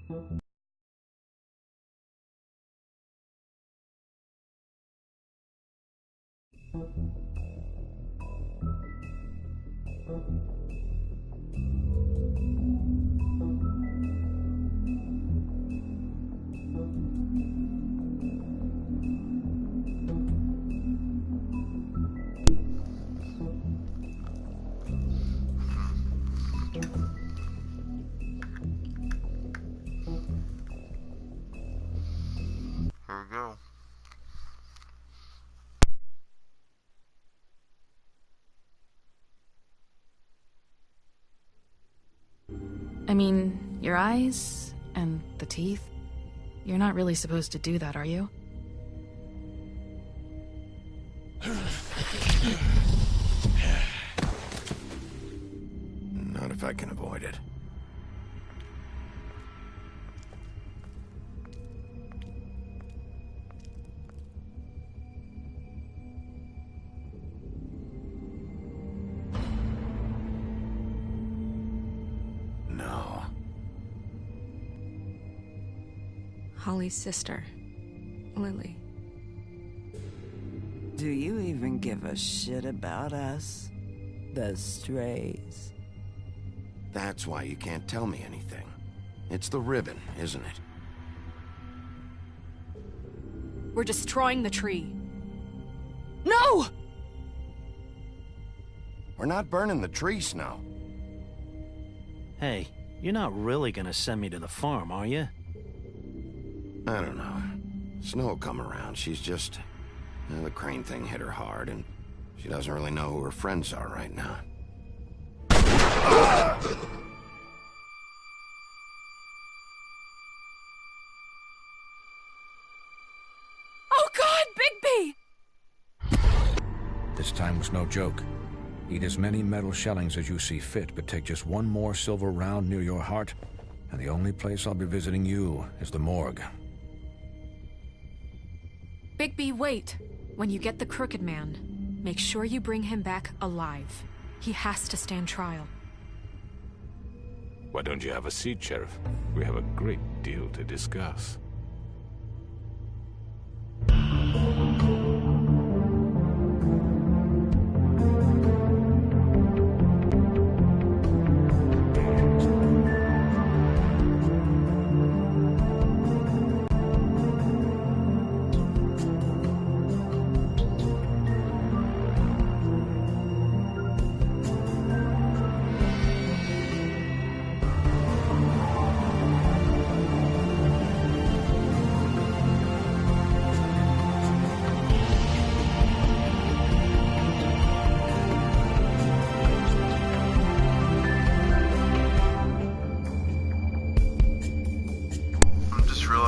Here we go. I mean, your eyes and the teeth. You're not really supposed to do that, are you? Not if I can avoid it. No. Holly's sister, Lily. Do you even give a shit about us? The strays. That's why you can't tell me anything. It's the ribbon, isn't it? We're destroying the tree. No! We're not burning the tree, Snow. Hey, you're not really gonna send me to the farm, are you? I don't know. Snow will come around. She's just... the crane thing hit her hard, and she doesn't really know who her friends are right now. Oh God, Bigby! This time was no joke. Eat as many metal shellings as you see fit, but take just one more silver round near your heart, and the only place I'll be visiting you is the morgue. Bigby, wait. When you get the Crooked Man, make sure you bring him back alive. He has to stand trial. Why don't you have a seat, Sheriff? We have a great deal to discuss.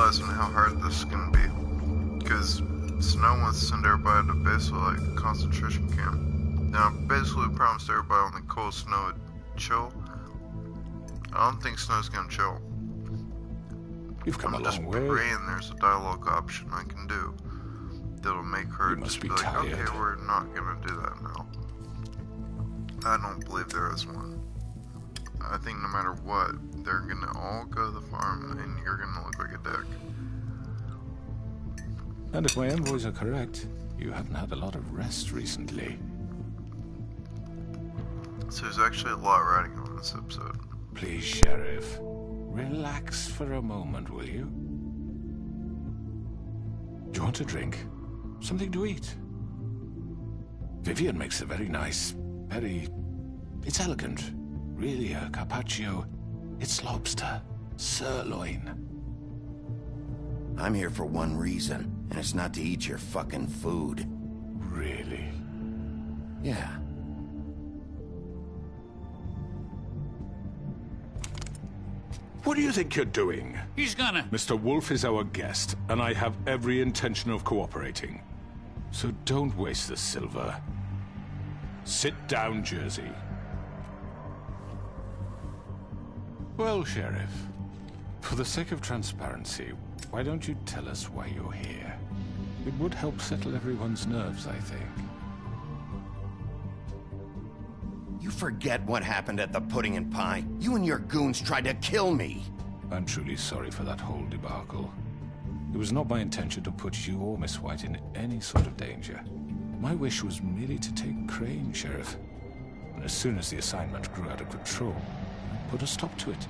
How hard this is gonna be, because Snow wants to send everybody to basically like a concentration camp. Now, basically promised everybody on the cold Snow would chill. I don't think Snow's gonna chill. You've come a long way. I'm just praying there's a dialogue option I can do that'll make her just be like, tired. okay, we're not gonna do that now. I don't believe there is one. I think no matter what, they're gonna all go to the farm and you're gonna look like a dick. And if my envoys are correct, you haven't had a lot of rest recently. So there's actually a lot riding on this episode. Please, Sheriff, relax for a moment, will you? Do you want a drink? Something to eat? Vivian makes a very nice, it's elegant. Really a carpaccio. It's lobster. Sirloin. I'm here for one reason, and it's not to eat your fucking food. Really? Yeah. What do you think you're doing? He's gonna... Mr. Wolf is our guest, and I have every intention of cooperating. So don't waste the silver. Sit down, Jersey. Well, Sheriff, for the sake of transparency, why don't you tell us why you're here? It would help settle everyone's nerves, I think. You forget what happened at the Pudding and Pie. You and your goons tried to kill me. I'm truly sorry for that whole debacle. It was not my intention to put you or Miss White in any sort of danger. My wish was merely to take Crane, Sheriff. And as soon as the assignment grew out of control, I put a stop to it.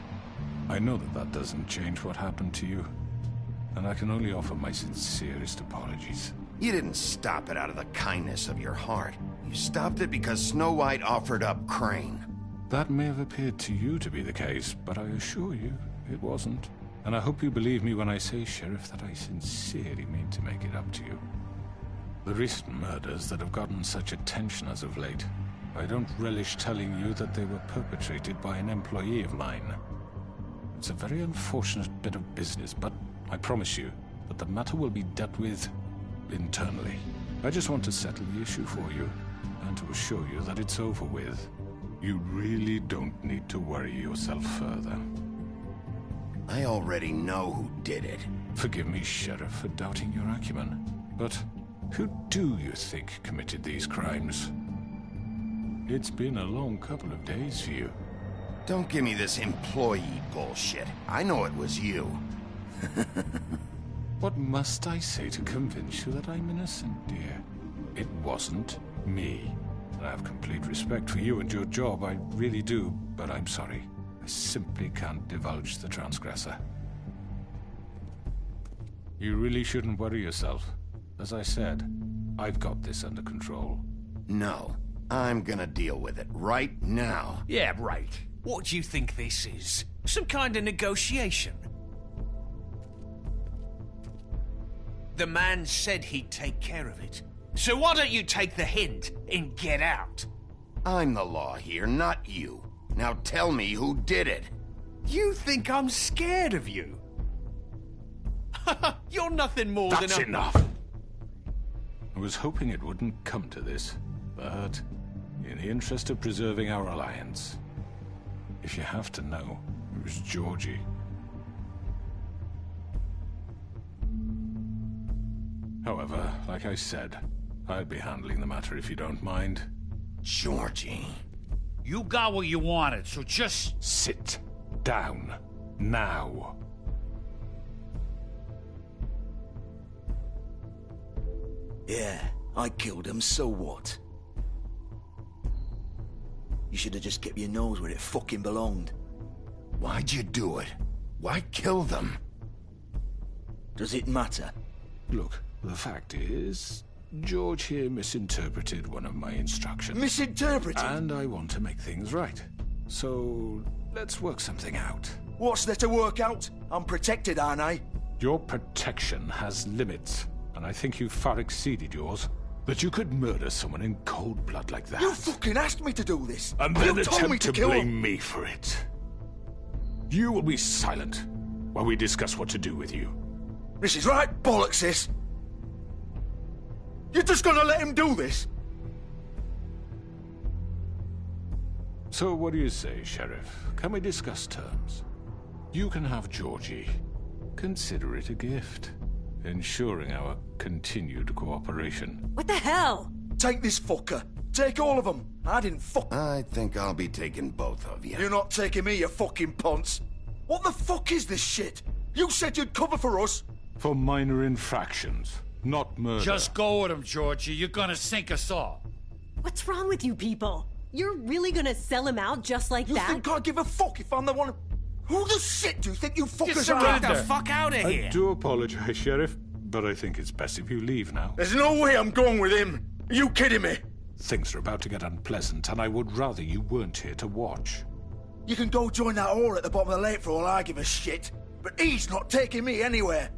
I know that that doesn't change what happened to you, and I can only offer my sincerest apologies. You didn't stop it out of the kindness of your heart. You stopped it because Snow White offered up Crane. That may have appeared to you to be the case, but I assure you, it wasn't. And I hope you believe me when I say, Sheriff, that I sincerely mean to make it up to you. The recent murders that have gotten such attention as of late, I don't relish telling you that they were perpetrated by an employee of mine. It's a very unfortunate bit of business, but I promise you that the matter will be dealt with internally. I just want to settle the issue for you, and to assure you that it's over with. You really don't need to worry yourself further. I already know who did it. Forgive me, Sheriff, for doubting your acumen, but who do you think committed these crimes? It's been a long couple of days for you. Don't give me this employee bullshit. I know it was you. What must I say to convince you that I'm innocent, dear? It wasn't me. And I have complete respect for you and your job, I really do, but I'm sorry. I simply can't divulge the transgressor. You really shouldn't worry yourself. As I said, I've got this under control. No, I'm gonna deal with it right now. Yeah, right. What do you think this is? Some kind of negotiation? The man said he'd take care of it. So why don't you take the hint and get out? I'm the law here, not you. Now tell me who did it. You think I'm scared of you? You're nothing more That's than a... enough! I was hoping it wouldn't come to this, but in the interest of preserving our alliance, if you have to know, it was Georgie. However, like I said, I'd be handling the matter if you don't mind. Georgie. You got what you wanted, so just... Sit down. Now. Yeah, I killed him, so what? You should have just kept your nose where it fucking belonged. Why'd you do it? Why kill them? Does it matter? Look, the fact is, George here misinterpreted one of my instructions. Misinterpreted? And I want to make things right. So, let's work something out. What's there to work out? I'm protected, aren't I? Your protection has limits, and I think you've far exceeded yours. That you could murder someone in cold blood like that. You fucking asked me to do this! And You then told me attempt to to kill blame him. me for it. You will be silent while we discuss what to do with you. This is right bollocks, this! You're just gonna let him do this? So what do you say, Sheriff? Can we discuss terms? You can have Georgie. Consider it a gift, ensuring our continued cooperation. What the hell? Take this fucker. Take all of them. I didn't fuck... I think I'll be taking both of you. You're not taking me, you fucking ponce. What the fuck is this shit? You said you'd cover for us. For minor infractions, not murder. Just go with him, Georgie. You're gonna sink us all. What's wrong with you people? You're really gonna sell him out just like You that? think I give a fuck if I'm the one... Who the shit do you think you fuckers are? Get the fuck out of here! I do apologize, Sheriff, but I think it's best if you leave now. There's no way I'm going with him. Are you kidding me? Things are about to get unpleasant, and I would rather you weren't here to watch. You can go join that whore at the bottom of the lake for all I give a shit. But he's not taking me anywhere.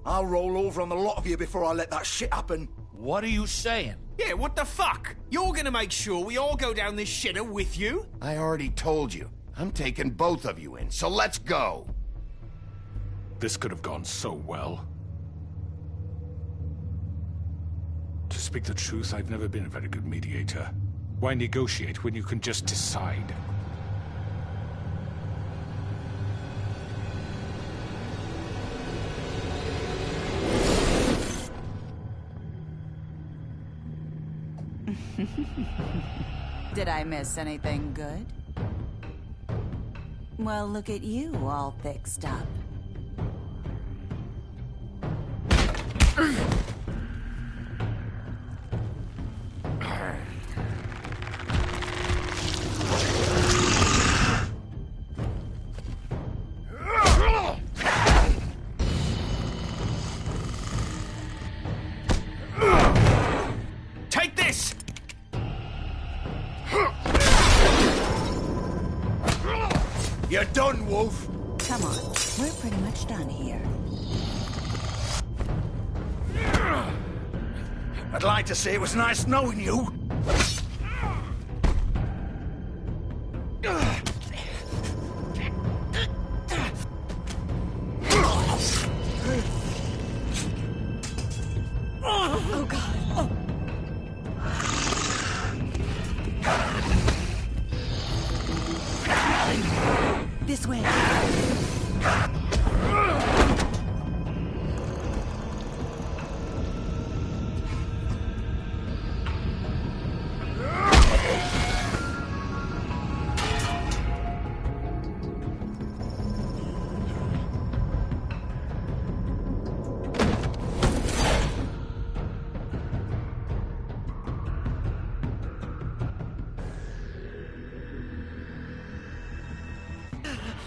I'll roll over on the lot of you before I let that shit happen. What are you saying? Yeah, what the fuck? You're gonna make sure we all go down this shitter with you? I already told you. I'm taking both of you in, so let's go. This could have gone so well. To speak the truth, I've never been a very good mediator. Why negotiate when you can just decide? Did I miss anything good? Well, look at you, all fixed up. Take this! You're done, Wolf. Come on, we're pretty much done here. I'd like to say it was nice knowing you. Oh, God. Oh. This way.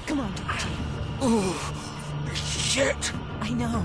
Come on. Oh, shit. I know.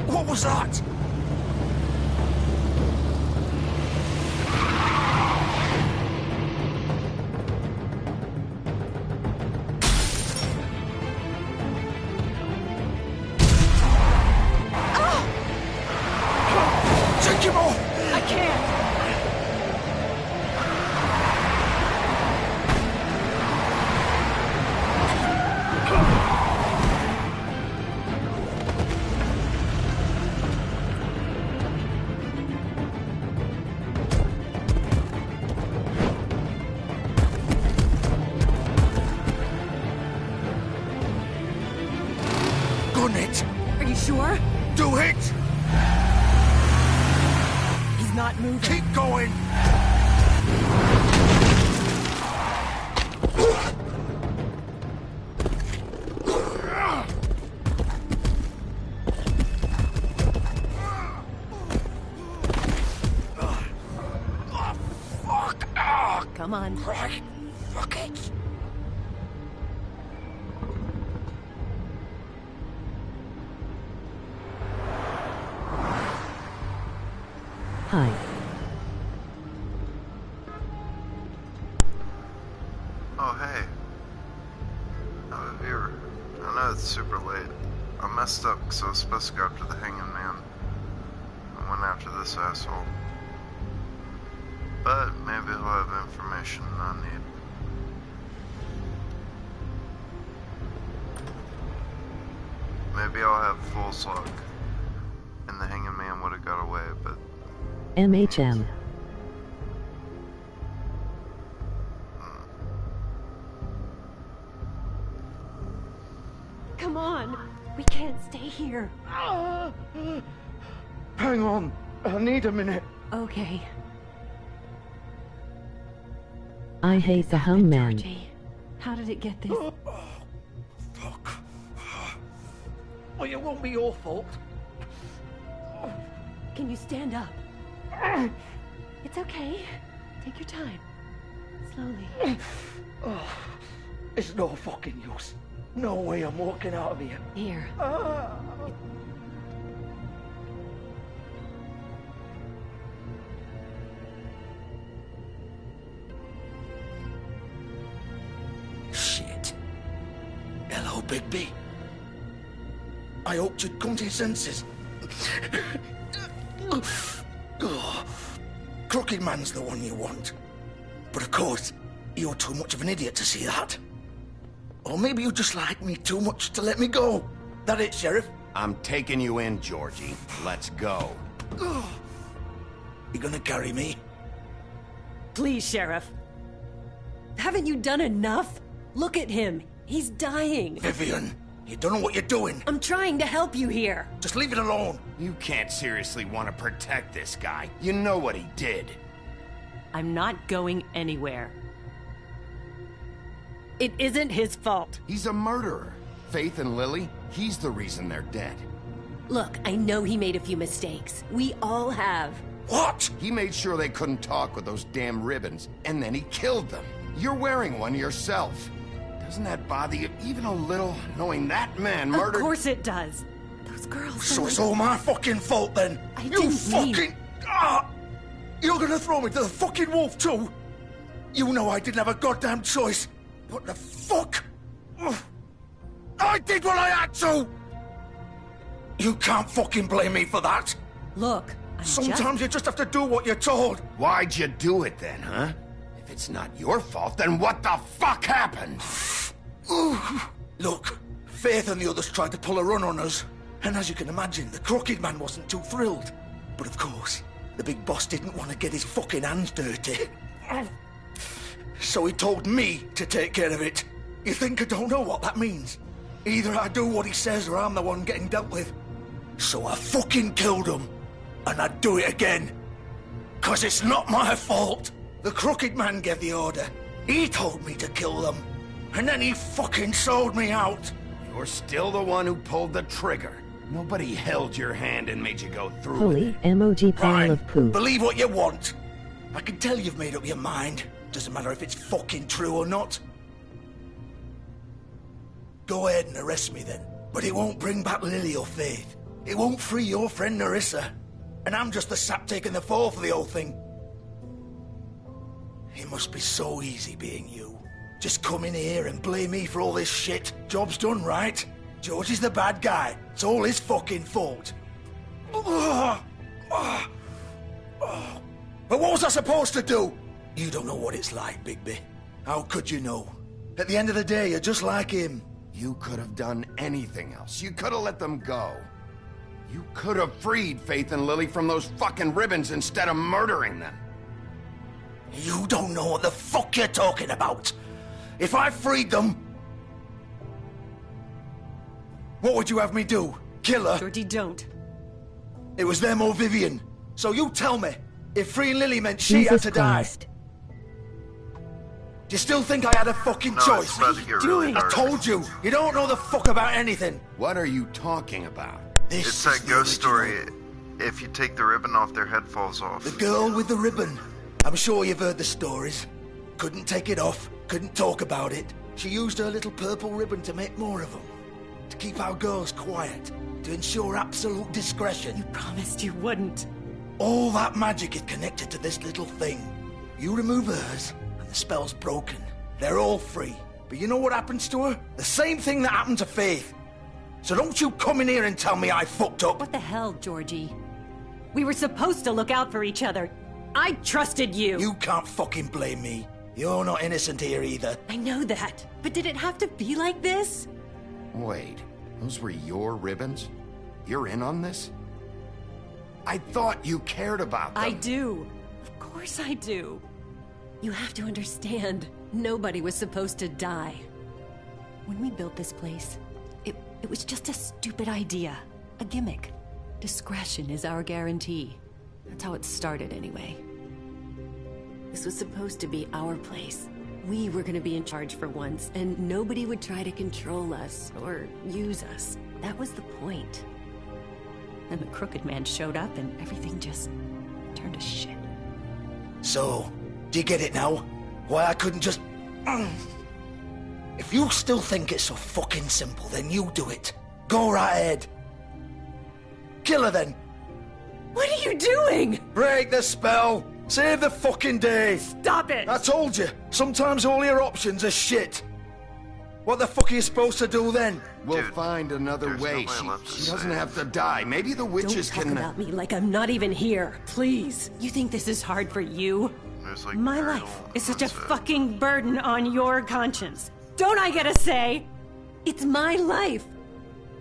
What was that? Take him off! I can't. Gun it! Are you sure? Do it! He's not moving. Keep going! Come on. Right. Fuck it. Hi. Oh, hey. Here. I know it's super late. I messed up because I was supposed to go after the hanging man. I went after this asshole. But maybe he'll have information I need. maybe I'll have false luck. And the hanging man would have got away, but... MHM. Come on. We can't stay here. Hang on. I need a minute. Okay. I hate the hangman. Georgie, how did it get this? Fuck. Well, it won't be your fault. Can you stand up? It's okay. Take your time. Slowly. It's no fucking use. No way I'm walking out of here. Here. Shit. Hello, Bigby. I hoped you'd come to your senses. Crooked Man's the one you want. But of course, you're too much of an idiot to see that. Or maybe you just like me too much to let me go. That it, Sheriff? I'm taking you in, Georgie. Let's go. You gonna carry me? Please, Sheriff. Haven't you done enough? Look at him. He's dying. Vivian, you don't know what you're doing. I'm trying to help you here. Just leave it alone. You can't seriously want to protect this guy. You know what he did. I'm not going anywhere. It isn't his fault. He's a murderer. Faith and Lily, he's the reason they're dead. Look, I know he made a few mistakes. We all have. What? He made sure they couldn't talk with those damn ribbons, and then he killed them. You're wearing one yourself. Doesn't that bother you even a little, knowing that man murdered... Of course it does. Those girls... So it's all my fucking fault then? You fucking... You're gonna throw me to the fucking wolf too? You know I didn't have a goddamn choice. What the fuck? I did what I had to! You can't fucking blame me for that. Look, sometimes you just have to do what you're told. Why'd you do it then, huh? If it's not your fault, then what the fuck happened? Look, Faith and the others tried to pull a run on us. And as you can imagine, the Crooked Man wasn't too thrilled. But of course, the big boss didn't want to get his fucking hands dirty. So he told me to take care of it. You think I don't know what that means? Either I do what he says or I'm the one getting dealt with. So I fucking killed him. And I'd do it again. 'Cause it's not my fault. The Crooked Man gave the order. He told me to kill them. And then he fucking sold me out. You're still the one who pulled the trigger. Nobody held your hand and made you go through Holy it. emoji pile of poop. Believe what you want. I can tell you've made up your mind. Doesn't matter if it's fucking true or not. Go ahead and arrest me then. But it won't bring back Lily or Faith. It won't free your friend Nerissa. And I'm just the sap taking the fall for the whole thing. It must be so easy being you. Just come in here and blame me for all this shit. Job's done, right? George is the bad guy. It's all his fucking fault. But what was I supposed to do? You don't know what it's like, Bigby. How could you know? At the end of the day, you're just like him. You could have done anything else. You could have let them go. You could have freed Faith and Lily from those fucking ribbons instead of murdering them. You don't know what the fuck you're talking about. If I freed them... What would you have me do? Kill her? Georgie, don't. It was them or Vivian. So you tell me, if freeing Lily meant she had to die... Do you still think I had a fucking choice? It's about to get really I dark. told you, you don't know the fuck about anything. What are you talking about? It's that ghost story. If you take the ribbon off, their head falls off. The girl with the ribbon. I'm sure you've heard the stories. Couldn't take it off, couldn't talk about it. She used her little purple ribbon to make more of them. To keep our girls quiet. To ensure absolute discretion. You promised you wouldn't. All that magic is connected to this little thing. You remove hers, and the spell's broken. They're all free. But you know what happens to her? The same thing that happened to Faith. So don't you come in here and tell me I fucked up. What the hell, Georgie? We were supposed to look out for each other. I trusted you. You can't fucking blame me. You're not innocent here either. I know that. But did it have to be like this? Wait, Those were your ribbons? You're in on this? I thought you cared about them. I do. Of course I do. You have to understand, nobody was supposed to die. When we built this place, it was just a stupid idea. A gimmick. Discretion is our guarantee. That's how it started anyway. This was supposed to be our place. We were gonna be in charge for once, and nobody would try to control us or use us. That was the point. Then the Crooked Man showed up and everything just turned to shit. So, do you get it now? Why I couldn't just... If you still think it's so fucking simple, then you do it. Go right ahead. Kill her then. What are you doing? Break the spell. Save the fucking day. Stop it. I told you, sometimes all your options are shit. What the fuck are you supposed to do then? We'll find another way. She doesn't have to die. Maybe the witches Don't talk can... about me like I'm not even here. Please. You think this is hard for you? Like my life is such a fucking burden on your conscience. Don't I get a say? It's my life.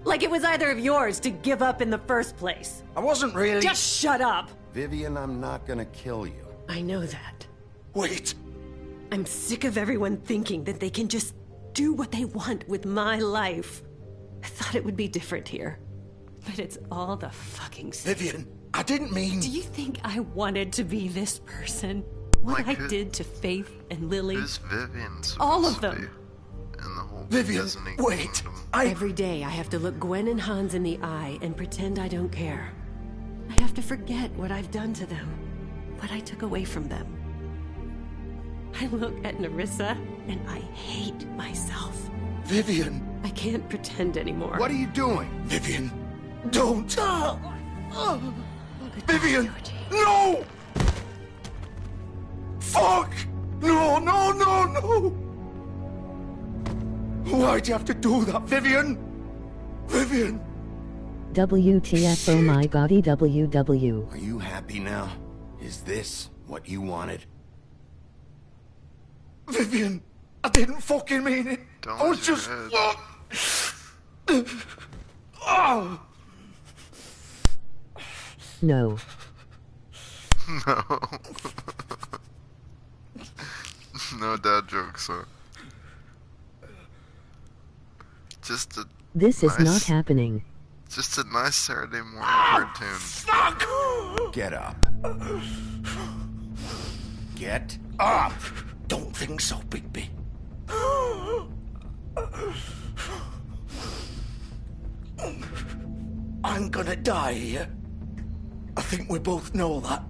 Like it was either of yours to give up in the first place. I wasn't really... Just shut up. Vivian, I'm not gonna kill you. I know that. Wait. I'm sick of everyone thinking that they can just do what they want with my life. I thought it would be different here. But it's all the fucking same. Vivian, I didn't mean... Do you think I wanted to be this person? What I did to Faith and Lily? Who's Vivian? All of them. In the whole Vivian, Disney wait. kingdom. Every day I have to look Gwen and Hans in the eye and pretend I don't care. I have to forget what I've done to them, what I took away from them. I look at Nerissa and I hate myself. Vivian. I can't pretend anymore. What are you doing? Vivian, don't. Vivian, no! Fuck! No, no, no, no! Why'd you have to do that, Vivian? Vivian! WTF, oh my god, EWW. Are you happy now? Is this what you wanted? Vivian, I didn't fucking mean it. Don't I was just... Oh. No. No. No dad jokes, huh? Just a This is not happening. Just a nice Saturday morning cartoon. Fuck! Get up. Get up! Don't think so, Bigby. I'm gonna die here. I think we both know that.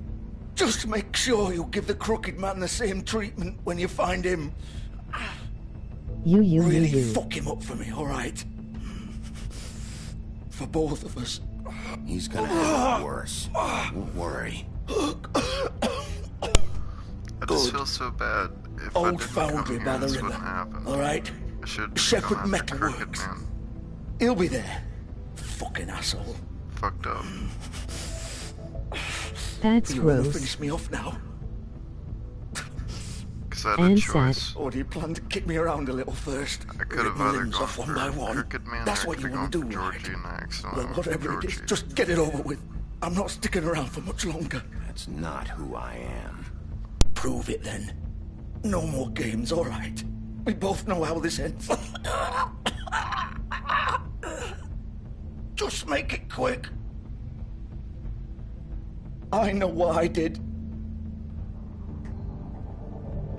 Just make sure you give the Crooked Man the same treatment when you find him. Really fuck him up for me, alright? For both of us. He's gonna have it worse. Don't worry. I just feel so bad. If Old I didn't Foundry come by here, the this river. wouldn't happen. Alright? I should Shepherd come after Crooked Metalworks. Man. He'll be there. Fucking asshole. Fucked up. That's You wanna gross. finish me off now? Because I had And a choice. Or do you plan to kick me around a little first? I could have Rip my either limbs gone off one for by one. Crooked Man That's or I what you could have want to gone do, for right? Georgie and I accidentally Well, went for whatever it is, Georgie. just get it over with. I'm not sticking around for much longer. That's not who I am. Prove it then. No more games, all right? We both know how this ends. Just make it quick. I know what I did.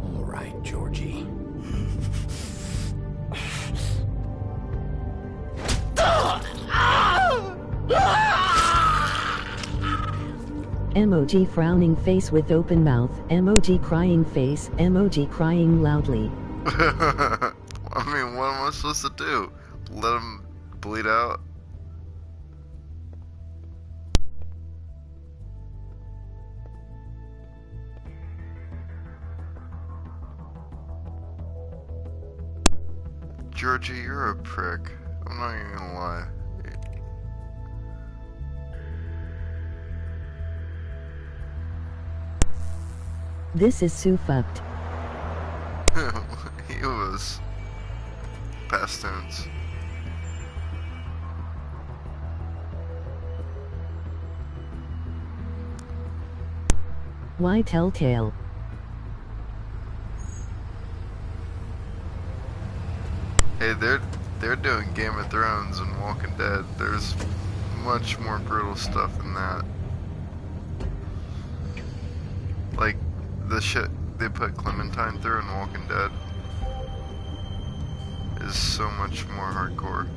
All right, Georgie. Emoji frowning face with open mouth. Emoji crying face. Emoji crying loudly. I mean, what am I supposed to do? Let him bleed out? Georgie, you're a prick. I'm not even gonna lie. This is so fucked. He was past tense. Why Telltale? Hey, they're doing Game of Thrones and Walking Dead. There's much more brutal stuff than that. Like the shit they put Clementine through in Walking Dead is so much more hardcore.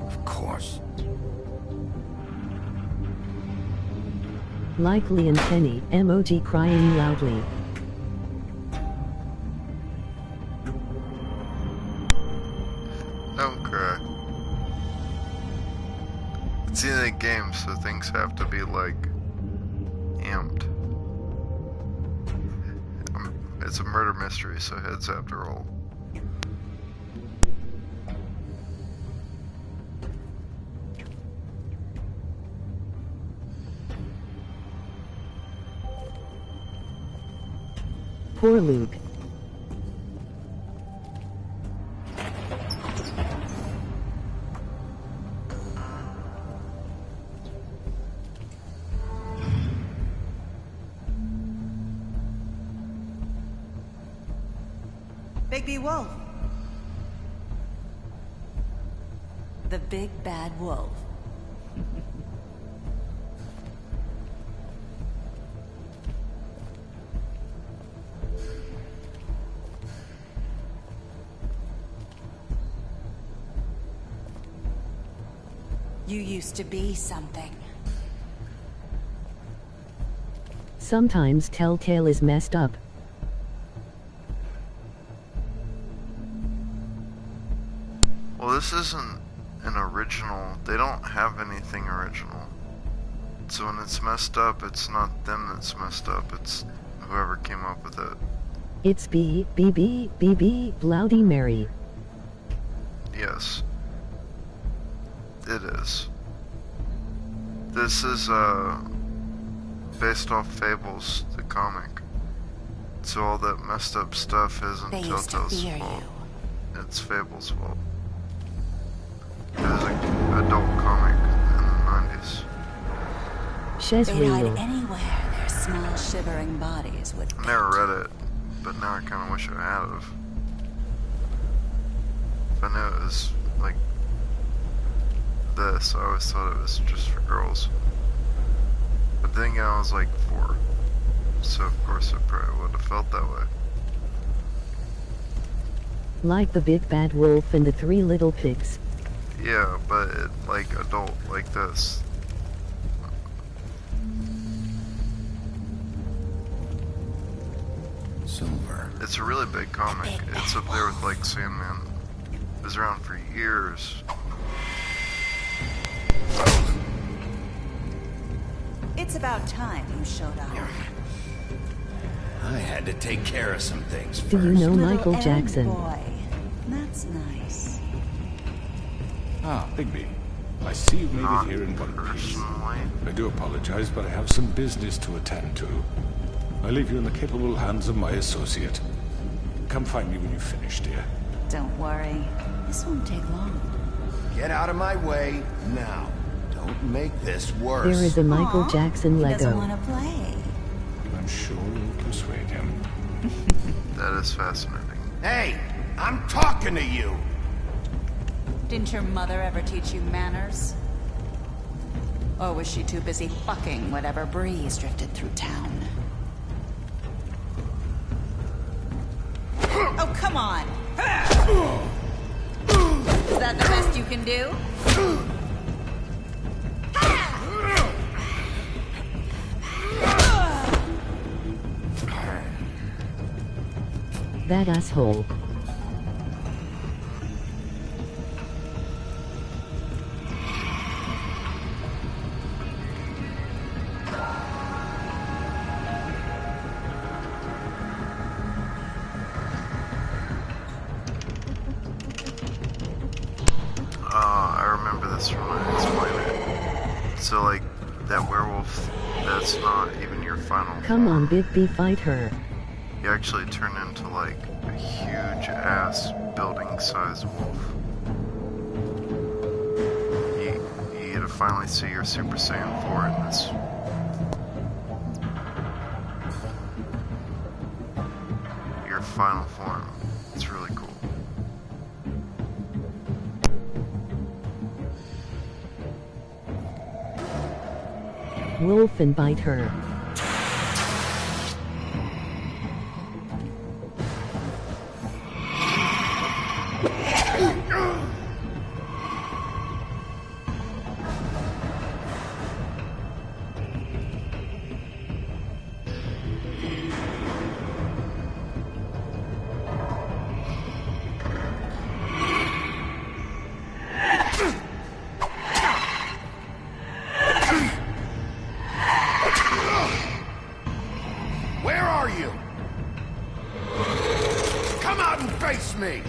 Of course. Like Leon Kenny, emoji crying loudly. Don't cry. It's in a game, so things have to be like amped. It's a murder mystery, so heads have to roll. Poor Luke. Bigby Wolf. The big bad wolf. You used to be something. Sometimes Telltale is messed up. Well, this isn't an original. They don't have anything original. So when it's messed up, it's not them that's messed up. It's whoever came up with it. It's B, Bloody Mary. Yes. It is. This is, based off Fables, the comic. So all that messed up stuff isn't Telltale's fault. It's Fables' fault. It was an adult comic in the 90s. They'd hide anywhere their small, shivering bodies would. I never read it, but now I kind of wish I had have. If I knew it was like this, I always thought it was just for girls. But then again, I was like 4, so of course I probably would have felt that way. Like the big bad wolf and the 3 little pigs. Yeah, but it, like adult, like this. Silver. It's a really big comic. It's up there with like Sandman. It was around for years. It's about time you showed up. I had to take care of some things first. Do you know Michael Little Jackson? errand boy. That's nice. Ah, Bigby. I see you made it here in one piece. I do apologize, but I have some business to attend to. I leave you in the capable hands of my associate. Come find me when you've finished, dear. Don't worry. This won't take long. Get out of my way now. Don't make this worse. There is a Michael Jackson He doesn't Lego. want to play. I'm sure you'll persuade him. That is fascinating. Hey, I'm talking to you. Didn't your mother ever teach you manners? Or was she too busy fucking whatever breeze drifted through town? Oh, come on! Is that the best you can do? That asshole. I remember this from when I explained it. So like, that werewolf, that's not even your final Come form. on, Bigby, fight her. You actually turn into like a huge ass building sized wolf. to finally see your Super Saiyan 4 in this. Your final form. It's really cool. Wolf and bite her. Where are you? Come out and face me!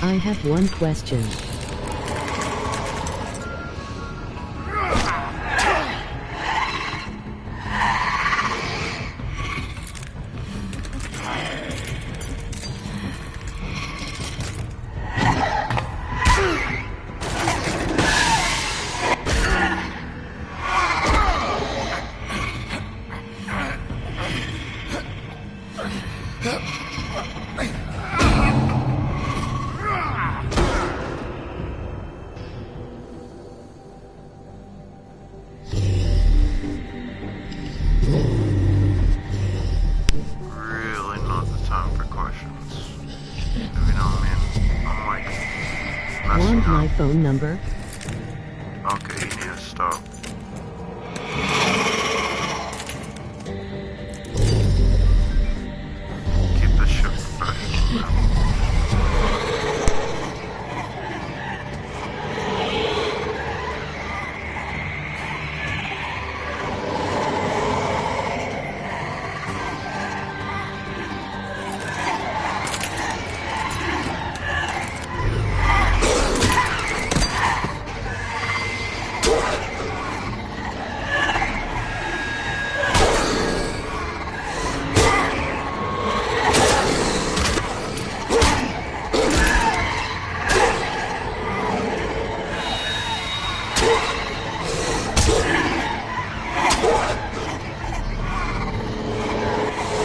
I have one question. Really not the time for questions. You know what I mean? I'm like messing Want my up. phone number? Okay, you need to stop. Keep this shit professional, man.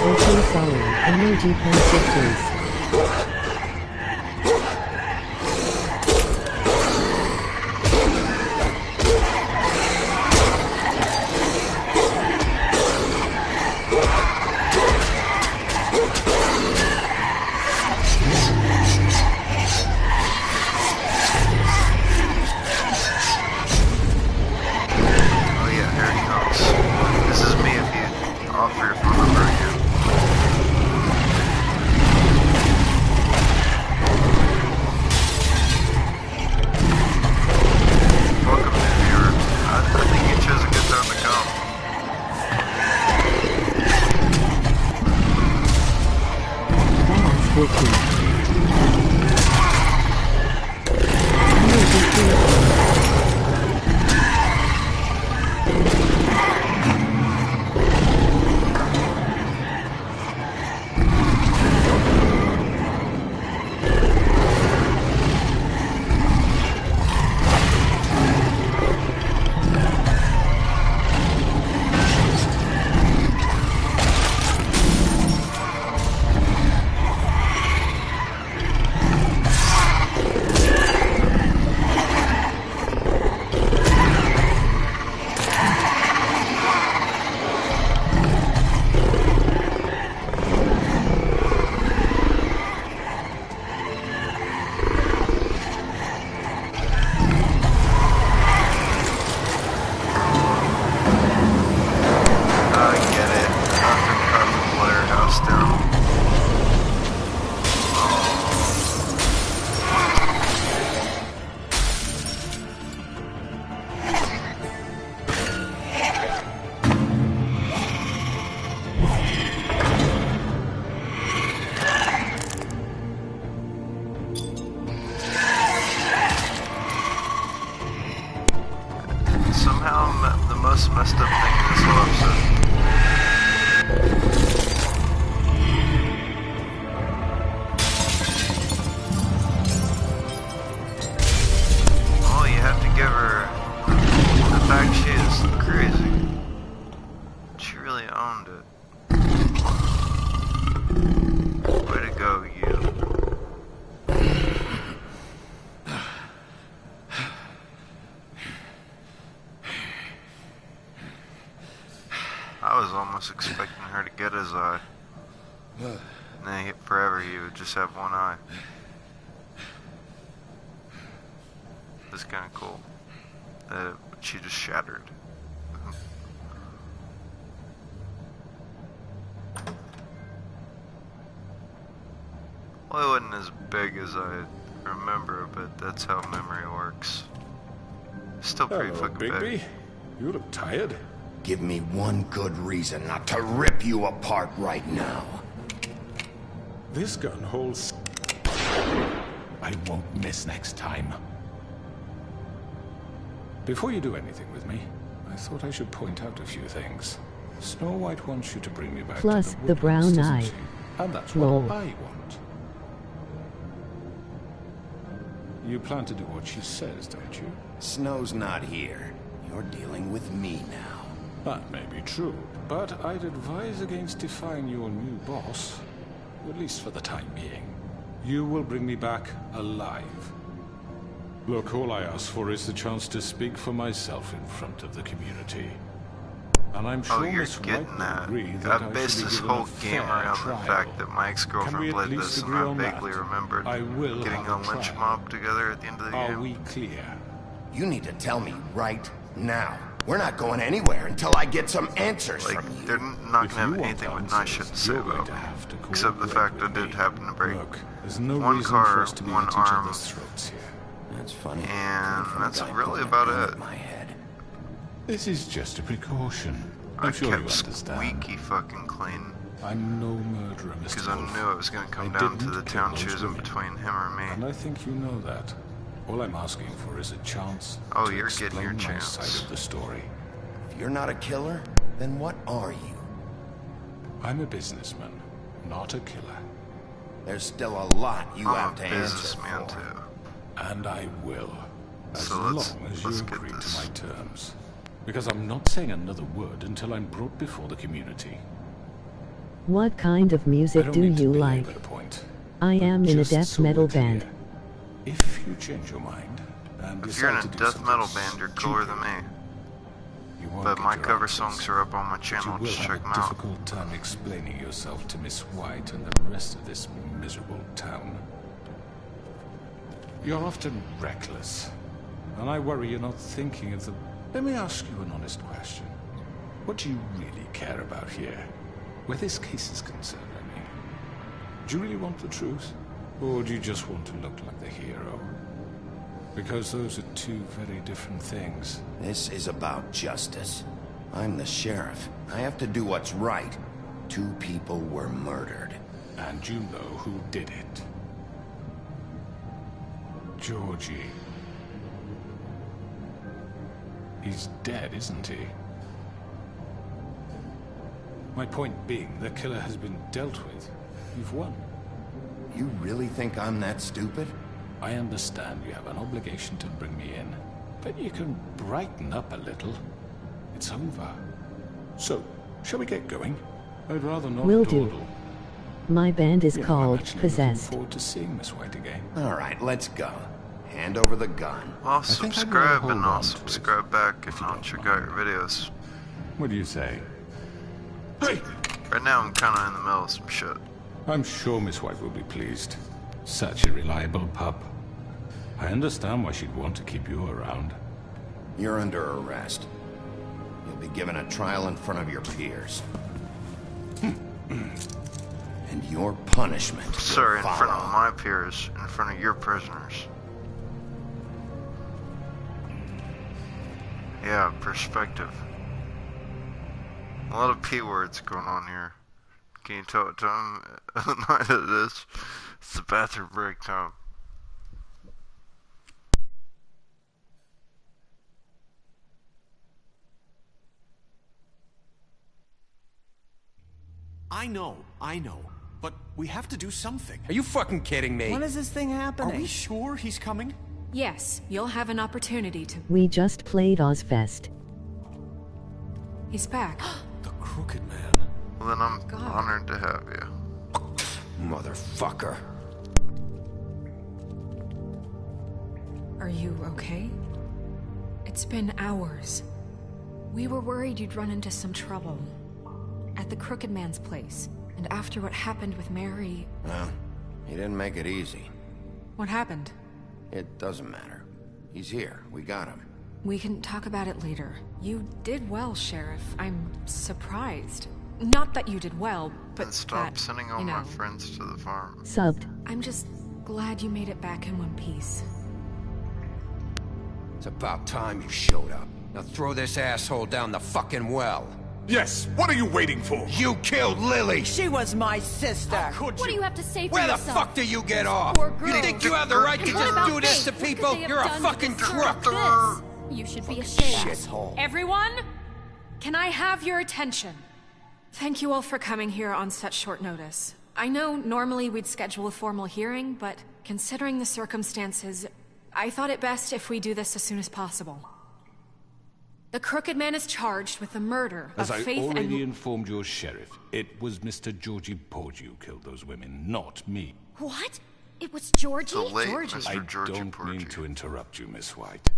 Okay, sorry. Emoji pen 60s. Oh yeah, here he comes. This is me if you offer your phone number again. Welcome, new viewer. I think you chose a good time to come. Badass Wiki. Emoji creator. I get it. After prepping Blair House down. Somehow the most messed up thing in this whole episode Oh, you have to give her the fact she is crazy. She really owned it. Way to go, you. I was almost expecting her to get his eye. And then forever he would just have one eye. It's kind of cool that she just shattered. Well, it wasn't as big as I remember, but that's how memory works. Still pretty Hello, fucking Bigby. big. You look tired. Give me one good reason not to rip you apart right now. This gun holds... I won't miss next time. Before you do anything with me, I thought I should point out a few things. Snow White wants you to bring me back Plus to the the Woodlands, brown doesn't eye. she? And that's Lol. what I want. You plan to do what she says, don't you? Snow's not here. You're dealing with me now. That may be true, but I'd advise against defying your new boss, at least for the time being. You will bring me back alive. Look, all I ask for is the chance to speak for myself in front of the community. And I'm sure You're Miss White getting will that. agree that I I based should be this given a whole game fair around trial. the fact that my Can we ex-girlfriend at played least this, and agree I on that? vaguely remembered I will getting have a a lynch trial. mob together at the end of the Are game. we clear? You need to tell me right now. We're not going anywhere until I get some answers from you. They're not gonna have anything with nice shit to say about me, except the fact I did happen to break There's no one reason for car, us to be one at each arm, other's throats here. That's funny. and that's really about it. This is just a precaution. I I'm sure you kept understand. squeaky fucking clean. I'm no murderer, Mr. Because I Wolf. knew it was going to come I down to didn't the kill town those choosing women. between him or me. And I think you know that. All I'm asking for is a chance Oh, to you're getting your explain my chance. side of the story. If you're not a killer, then what are you? I'm a businessman, not a killer. There's still a lot you I'm have a to answer businessman for. too. And I will. As So long let's as you get agree this. to my terms. Because I'm not saying another word until I'm brought before the community. What kind of I music don't do mean to you belabor like? the point, I am in a just death so metal we're clear. band. If you change your mind and If you're in decide a to do death something metal band, you're cooler than me. you won't But get my your cover answers. songs are up on my But channel, you will just have check a them out. difficult time explaining yourself to Miss White and the rest of this miserable town. You're often reckless, and I worry you're not thinking of the... Let me ask you an honest question. What do you really care about here? Where this case is concerned, I mean. Do you really want the truth? Or do you just want to look like the hero? Because those are two very different things. This is about justice. I'm the sheriff. I have to do what's right. 2 people were murdered. And you know who did it. Georgie. He's dead, isn't he? My point being, the killer has been dealt with. You've won. You really think I'm that stupid? I understand you have an obligation to bring me in, but you can brighten up a little. It's over. So, shall we get going? I'd rather not Will do. dawdle. My band is Yeah, I'm called actually Possessed. looking forward to seeing Miss White again. All right, let's go. Hand over the gun. I'll think I'd rather subscribe hold and on I'll to it, subscribe back and I'll check out your videos. What do you say? Hey! Right now I'm kinda in the middle of some shit. I'm sure Miss White will be pleased. Such a reliable pup. I understand why she'd want to keep you around. You're under arrest. You'll be given a trial in front of your peers. And your punishment Sir, will in front of follow. my peers, in front of your prisoners. Yeah, perspective. A lot of P words going on here. Can you tell what time of the night it is? It's the bathroom break time. I know. But we have to do something. Are you fucking kidding me? When is this thing happening? Are we sure he's coming? Yes, you'll have an opportunity to... We just played Ozfest. He's back. The Crooked Man. Well, then I'm honored to have you. Motherfucker. Are you okay? It's been hours. We were worried you'd run into some trouble. At the Crooked Man's place. And after what happened with Mary... Well, he didn't make it easy. What happened? It doesn't matter. He's here. We got him. We can talk about it later. You did well, Sheriff. I'm surprised. Not that you did well, but and stop that, sending all my friends to the farm. Subbed. I'm just glad you made it back in one piece. It's about time you showed up. Now throw this asshole down the fucking well. Yes, what are you waiting for? You killed Lily! She was my sister! What do you have to say for Where yourself? the fuck do you get off? You think you have the right to just do this to people? You're a fucking crook! You should be ashamed. Shithole. Everyone, can I have your attention? Thank you all for coming here on such short notice. I know normally we'd schedule a formal hearing, but considering the circumstances, I thought it best if we do this as soon as possible. The Crooked Man is charged with the murder of Faith and... As I already informed your sheriff, it was Mr. Georgie Porgy who killed those women, not me. What? It was Georgie? The late Georgie. Mr. I Georgie don't Porgy. mean to interrupt you, Miss White,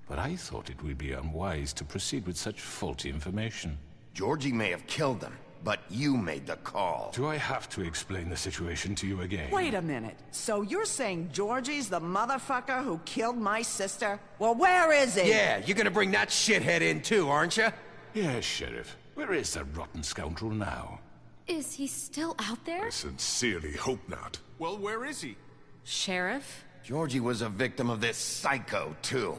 but I thought it would be unwise to proceed with such faulty information. Georgie may have killed them, but you made the call. Do I have to explain the situation to you again? Wait a minute. So you're saying Georgie's the motherfucker who killed my sister? Well, where is he? Yeah, you're gonna bring that shithead in too, aren't you? Yes, Sheriff. Where is that rotten scoundrel now? Is he still out there? I sincerely hope not. Well, where is he? Sheriff? Georgie was a victim of this psycho, too.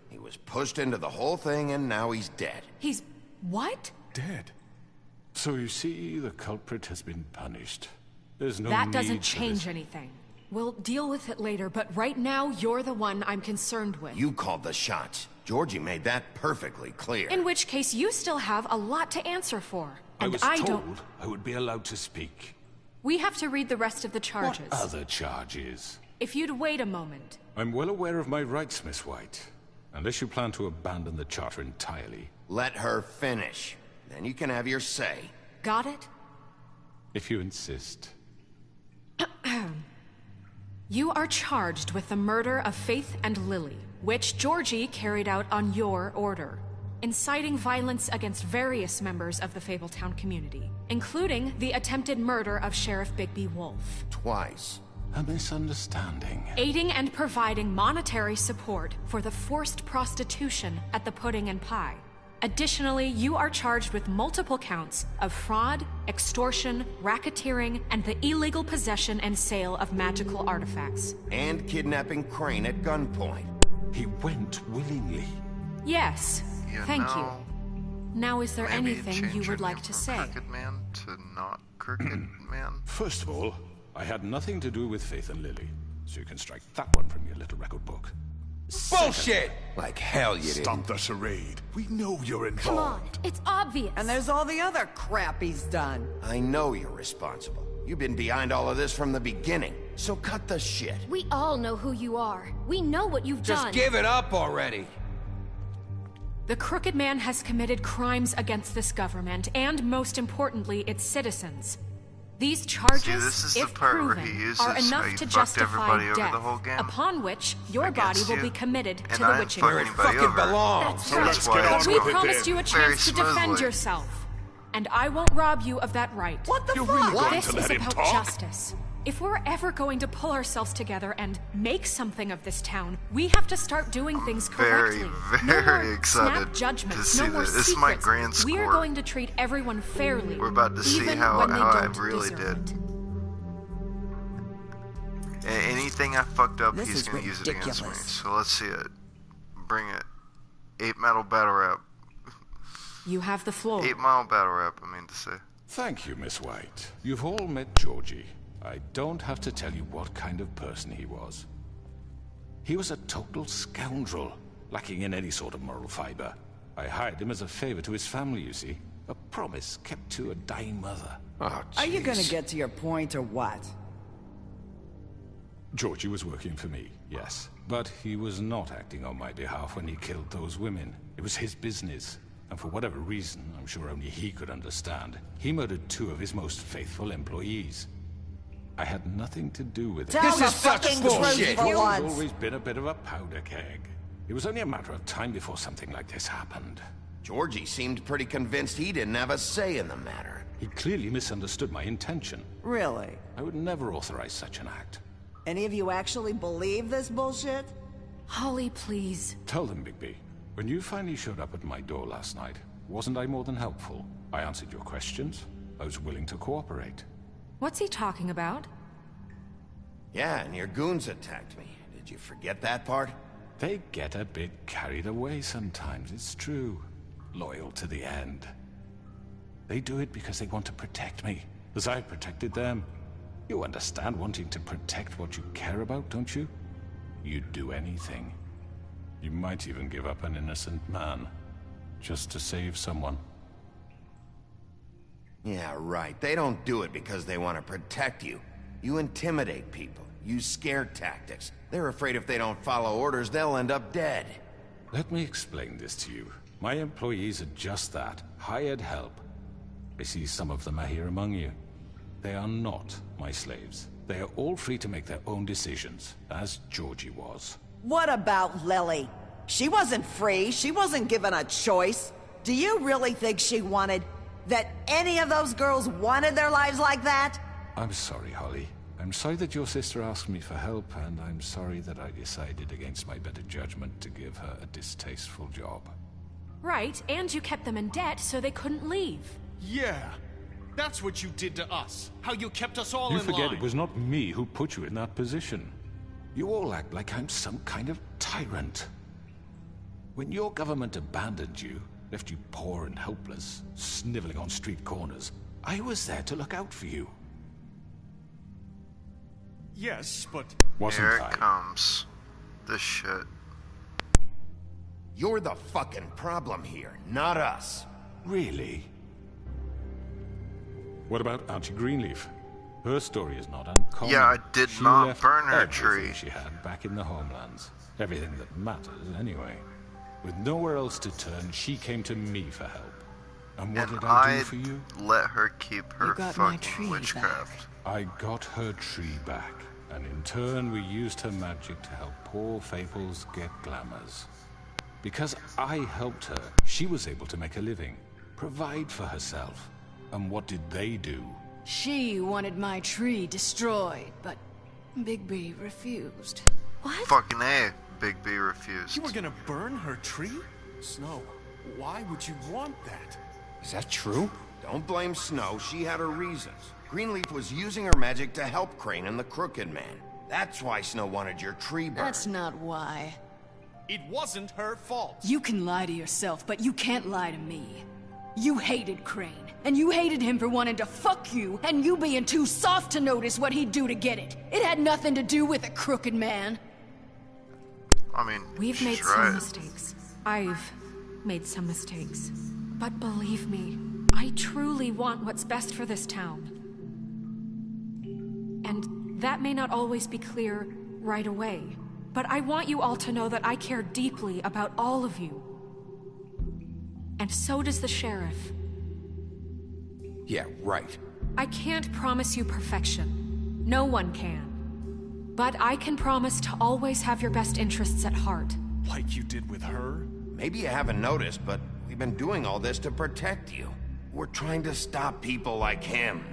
He was pushed into the whole thing, and now he's dead. He's... what? Dead. So you see, the culprit has been punished. There's no That need doesn't for change this. anything. We'll deal with it later, but right now, you're the one I'm concerned with. You called the shots. Georgie made that perfectly clear. In which case, you still have a lot to answer for. And I was don't... told I would be allowed to speak. We have to read the rest of the charges. What other charges? If you'd wait a moment. I'm well aware of my rights, Miss White. Unless you plan to abandon the charter entirely. Let her finish. Then you can have your say. Got it? If you insist. You are charged with the murder of Faith and Lily, which Georgie carried out on your order, inciting violence against various members of the Fabletown community, including the attempted murder of Sheriff Bigby Wolf. Twice. A misunderstanding. Aiding and providing monetary support for the forced prostitution at the Pudding and Pie. Additionally, you are charged with multiple counts of fraud, extortion, racketeering, and the illegal possession and sale of magical artifacts. And kidnapping Crane at gunpoint. He went willingly. Yes, thank you. Now, is there maybe anything change you your would like name to from say? Crooked Man to not Crooked Man? First of all, I had nothing to do with Faith and Lily, so you can strike that one from your little record book. Bullshit! Like hell you didn't. Stop the charade. We know you're involved. Come on, it's obvious. And there's all the other crap he's done. I know you're responsible. You've been behind all of this from the beginning. So cut the shit. We all know who you are. We know what you've Just done. give it up already. The Crooked Man has committed crimes against this government, and most importantly, its citizens. These charges, See, this is the if part where proven, he uses are how enough you to fucked justify everybody over death, the whole game upon which your body against will you, be committed and to the I witching didn't hour. fuck anybody fucking over. belongs. That's So right. that's why I But we spoke promised you a very chance to defend smoothly. yourself. And I won't rob you of that right. What the You're fuck? really going This to is let him about talk? justice. If we're ever going to pull ourselves together and make something of this town, we have to start doing things very, correctly. very no more excited snap judgments, to see no more this. This is secrets. my grand We are score. going to treat everyone fairly. We're about to see even how when they I don't really deserve did. it. Anything I fucked up, This he's is gonna use it against me. ridiculous. So let's see it. Bring it. 8 Metal Battle Rap. You have the floor. 8 Mile Battle Rap, I mean to say. Thank you, Miss White. You've all met Georgie. I don't have to tell you what kind of person he was. He was a total scoundrel, lacking in any sort of moral fiber. I hired him as a favor to his family, you see. A promise kept to a dying mother. Oh, Are you gonna get to your point or what? Georgie was working for me, yes. But he was not acting on my behalf when he killed those women. It was his business. And for whatever reason, I'm sure only he could understand, he murdered 2 of his most faithful employees. I had nothing to do with it. This is fucking bullshit. He's always been a bit of a powder keg. It was only a matter of time before something like this happened. Georgie seemed pretty convinced he didn't have a say in the matter. He clearly misunderstood my intention. Really? I would never authorize such an act. Any of you actually believe this bullshit? Holly, please. Tell them, Bigby. When you finally showed up at my door last night, wasn't I more than helpful? I answered your questions. I was willing to cooperate. What's he talking about? Yeah, and your goons attacked me. Did you forget that part? They get a bit carried away sometimes, it's true. Loyal to the end. They do it because they want to protect me, as I protected them. You understand wanting to protect what you care about, don't you? You'd do anything. You might even give up an innocent man, just to save someone. Yeah, right. They don't do it because they want to protect you. You intimidate people, use scare tactics. They're afraid if they don't follow orders, they'll end up dead. Let me explain this to you. My employees are just that, hired help. I see some of them are here among you. They are not my slaves. They are all free to make their own decisions, as Georgie was. What about Lily? She wasn't free. She wasn't given a choice. Do you really think she wanted... that any of those girls wanted their lives like that? I'm sorry, Holly. I'm sorry that your sister asked me for help, and I'm sorry that I decided against my better judgment to give her a distasteful job. Right, and you kept them in debt so they couldn't leave. Yeah, that's what you did to us. How you kept us all in line. You forget it was not me who put you in that position. You all act like I'm some kind of tyrant. When your government abandoned you, left you poor and helpless, sniveling on street corners, I was there to look out for you. Yes, but... Here it comes. This shit. You're the fucking problem here, not us. Really? What about Auntie Greenleaf? Her story is not uncommon. Yeah, I did She not left burn her everything tree. she had back in the homelands. Everything that matters, anyway. With nowhere else to turn, she came to me for help. And what did I do for you? Let her keep her got my fucking tree witchcraft. I got her tree back, and in turn we used her magic to help poor Fables get glamours. Because I helped her, she was able to make a living, provide for herself. And what did they do? She wanted my tree destroyed, but Bigby refused. What? Fucking A, Big B refused. You were gonna burn her tree? Snow, why would you want that? Is that true? Don't blame Snow, she had her reasons. Greenleaf was using her magic to help Crane and the Crooked Man. That's why Snow wanted your tree burned. That's not why. It wasn't her fault. You can lie to yourself, but you can't lie to me. You hated Crane, and you hated him for wanting to fuck you, and you being too soft to notice what he'd do to get it. It had nothing to do with a Crooked Man. I mean, We've made she's some right. mistakes. I've made some mistakes. But believe me, I truly want what's best for this town. And that may not always be clear right away. But I want you all to know that I care deeply about all of you. And so does the sheriff. Yeah, right. I can't promise you perfection. No one can. But I can promise to always have your best interests at heart. Like you did with her? Maybe you haven't noticed, but we've been doing all this to protect you. We're trying to stop people like him.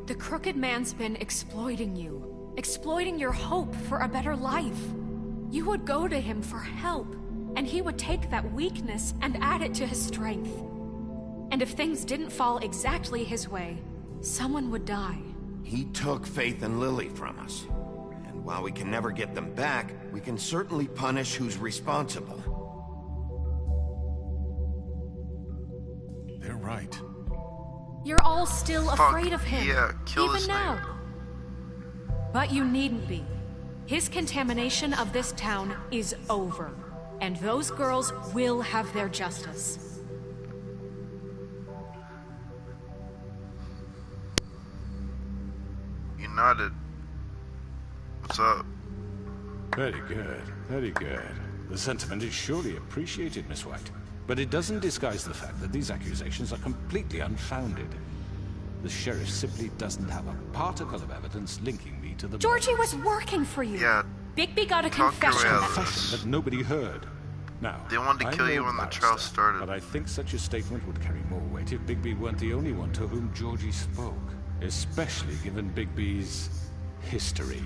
The Crooked Man's been exploiting you. Exploiting your hope for a better life. You would go to him for help, and he would take that weakness and add it to his strength. And if things didn't fall exactly his way, someone would die. He took Faith and Lily from us. And while we can never get them back, we can certainly punish who's responsible. They're right. You're all still afraid of him, yeah, kill this even now. nigga. But you needn't be. His contamination of this town is over, and those girls will have their justice. nodded. What's up? Very good, very good. The sentiment is surely appreciated, Miss White. But it doesn't disguise the fact that these accusations are completely unfounded. The sheriff simply doesn't have a particle of evidence linking me to the... Georgie was working for you. Yeah. Bigby got a Talk your way confession. out of Confession that nobody heard. Now, They wanted to I'm kill you no when the barrister, trial started. But I think such a statement would carry more weight if Bigby weren't the only one to whom Georgie spoke. Especially given Bigby's history.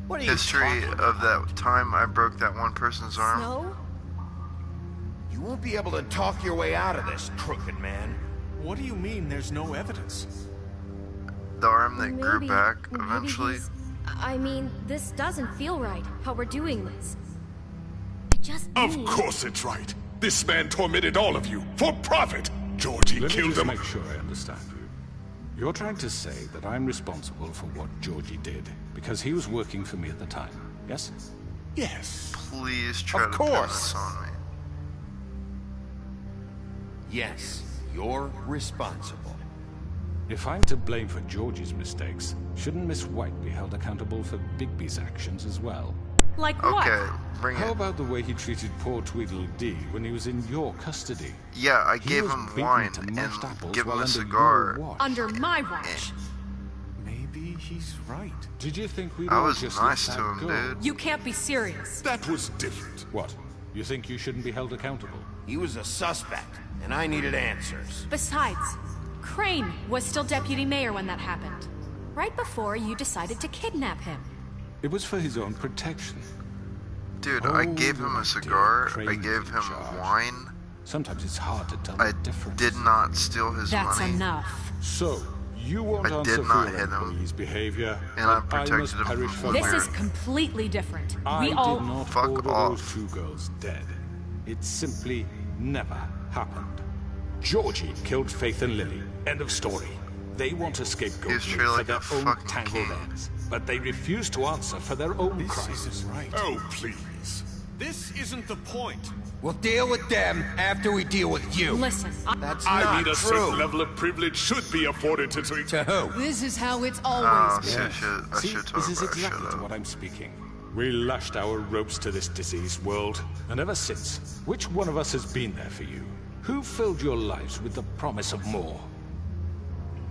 What are you History talking of that time I broke that one person's arm. Snow? You won't be able to talk your way out of this, crooked man. What do you mean there's no evidence? The arm that grew Maybe- back maybe eventually. he's- I mean, this doesn't feel right, how we're doing this. I just Of need... course it's right. This man tormented all of you for profit. Georgie Let me killed just him. make sure I understand you. You're trying to say that I'm responsible for what Georgie did because he was working for me at the time, yes? Yes. Please try Of to pin course. this on me. Yes, you're responsible. If I'm to blame for Georgie's mistakes, shouldn't Miss White be held accountable for Bigby's actions as well? Like what? Okay, bring How it. about the way he treated poor Tweedledee when he was in your custody? Yeah, I He gave was him beaten wine to and mashed apples give him while a under cigar. your watch. Under my watch. Maybe he's right. Did you think we'd I all was just nice let to that him, go? dude. You can't be serious. That was different. What? You think you shouldn't be held accountable? He was a suspect, and I needed answers. Besides, Crane was still deputy mayor when that happened. Right before you decided to kidnap him. It was for his own protection. Dude, I gave him a cigar. I Crane's gave in him charge. wine. Sometimes it's hard to tell I the difference. did not steal his That's money. enough. So, you won't I answer did for not your hit him. employees' behavior, And I but protected must him perish from for This weird. is completely different. I We all... did not Fuck order off. those two girls dead. It simply never happened. Georgie killed Faith and Lily. End of story. They want to scapegoat He's me treated for like their a own fucking tangled king. ends, but they refuse to answer for their own This crimes. isn't right. Oh, please. This isn't the point. We'll deal with them after we deal with you. Listen, That's I not mean, a true. certain level of privilege should be afforded to... To who? This is how it's Oh, always been. I See, should talk this is about exactly shut to up. what I'm speaking. We lashed our ropes to this diseased world, and ever since, which one of us has been there for you? Who filled your lives with the promise of more?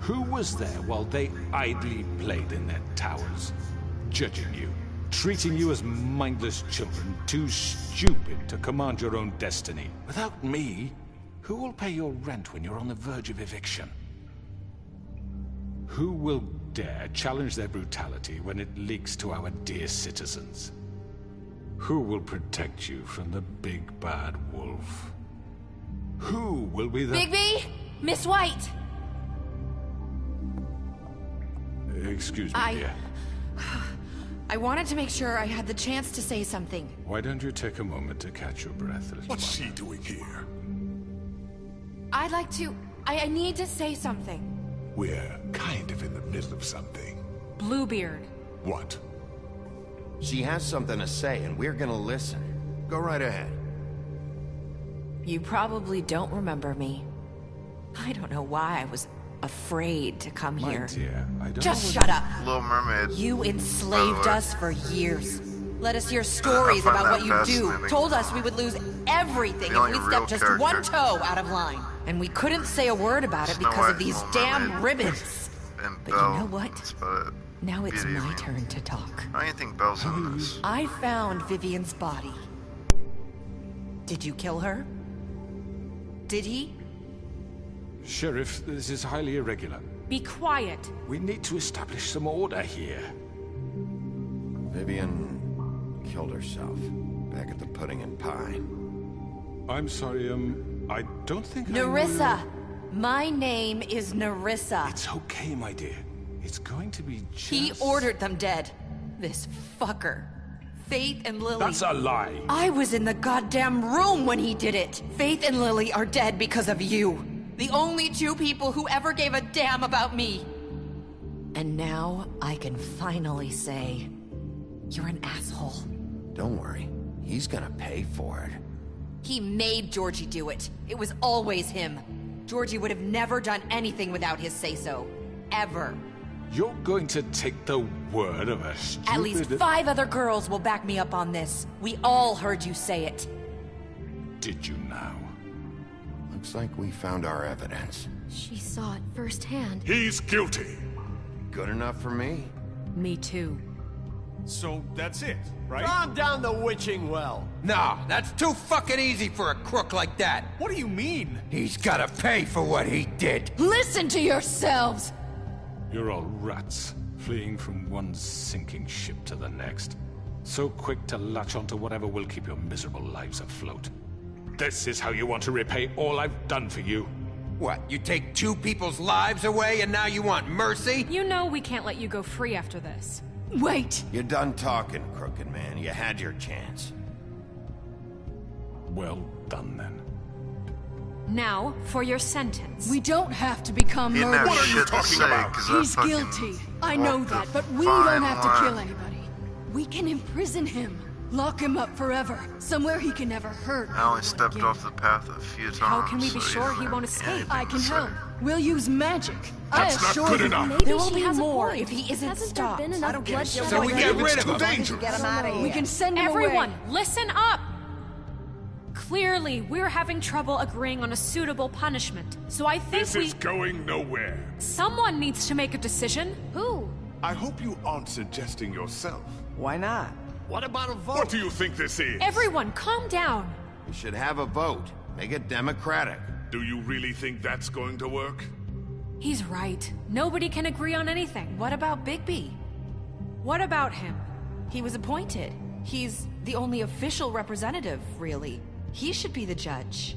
Who was there while they idly played in their towers, judging you, treating you as mindless children, too stupid to command your own destiny? Without me, who will pay your rent when you're on the verge of eviction? Who will dare challenge their brutality when it leaks to our dear citizens? Who will protect you from the big bad wolf? Who will be the... Bigby! Miss White! Excuse me, dear. I wanted to make sure I had the chance to say something. Why don't you take a moment to catch your breath, little What's she doing here? I'd like to... I need to say something. We're kind of in the middle of something. Bluebeard. What? She has something to say, and we're gonna listen. Go right ahead. You probably don't remember me. I don't know why I was afraid to come My here. dear, I don't Just know shut up. Little Mermaid. You enslaved us for years. Let us hear stories I find about what that you do. fascinating. Told us we would lose everything The if only we real stepped just character. one toe out of line. And we couldn't say a word about it Snow because of White, these Little damn Mermaid. ribbons. And But Belle. you know what? That's about it. Now it's Beauty, I my mean. turn to talk. I don't think Belle's in this. I found Vivian's body. Did you kill her? Did he? Sheriff, this is highly irregular. Be quiet. We need to establish some order here. Vivian killed herself back at the Pudding and Pie. I'm sorry, I don't think Nerissa! My name is Nerissa. It's okay, my dear. It's going to be just... He ordered them dead. This fucker. Faith and Lily. That's a lie. I was in the goddamn room when he did it. Faith and Lily are dead because of you. The only two people who ever gave a damn about me. And now I can finally say, you're an asshole. Don't worry. He's gonna pay for it. He made Georgie do it. It was always him. Georgie would have never done anything without his say-so. Ever. You're going to take the word of a stupid... At least 5 other girls will back me up on this. We all heard you say it. Did you now? Looks like we found our evidence. She saw it firsthand. He's guilty. Good enough for me? Me too. So that's it, right? Calm down the witching well. No, that's too fucking easy for a crook like that. What do you mean? He's gotta pay for what he did. Listen to yourselves! You're all rats, fleeing from one sinking ship to the next. So quick to latch onto whatever will keep your miserable lives afloat. This is how you want to repay all I've done for you? What, you take 2 people's lives away and now you want mercy? You know we can't let you go free after this. Wait! You're done talking, Crooked Man. You had your chance. Well done, then. Now, for your sentence. We don't have to become He murderers. knows shit to say, 'cause I He's fucking guilty. I know walked that, the but we fine don't have to kill line. anybody. We can imprison him. Lock him up forever. Somewhere he can never hurt I only anyone stepped again. off the path a few times. How can we be so sure he never won't had escape? anything I to can say. help. We'll use magic. That's not good enough. Maybe There will she be has a more point. if he isn't Hasn't stopped. there been enough bloodshed So we already? get rid of It's too him. dangerous. Get him out of here. We can send him Everyone, away. listen up! Clearly, we're having trouble agreeing on a suitable punishment. So I think This is going nowhere. someone needs to make a decision. Who? I hope you aren't suggesting yourself. Why not? What about a vote? What do you think this is? Everyone, calm down. We should have a vote. Make it democratic. Do you really think that's going to work? He's right. Nobody can agree on anything. What about Bigby? What about him? He was appointed. He's the only official representative, really. He should be the judge.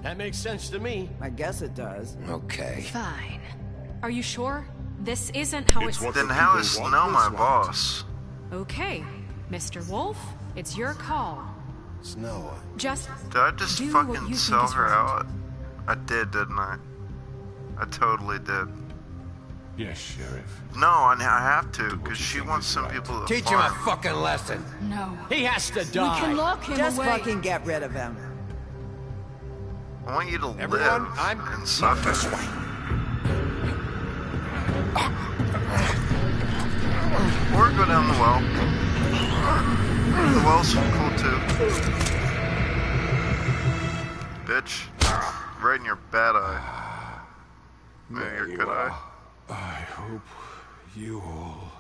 That makes sense to me. I guess it does. Okay. Fine. Are you sure? This isn't how it's... Then how is Snow my boss? Okay, Mr. Wolf, it's your call. Snow. Just Did I just do what fucking you sell think is her right. out? I did, didn't I? I totally did. Yes, Sheriff. No, I have to, because she wants some people to Teach him a farm. fucking lesson. No. He has to We die. can lock him Just away. fucking get rid of him. I want you to Everyone, live I'm and suffer. This way. Or go down the well. The well's cool too. Bitch. Right in your bad eye. Maybe your good eye. I hope you all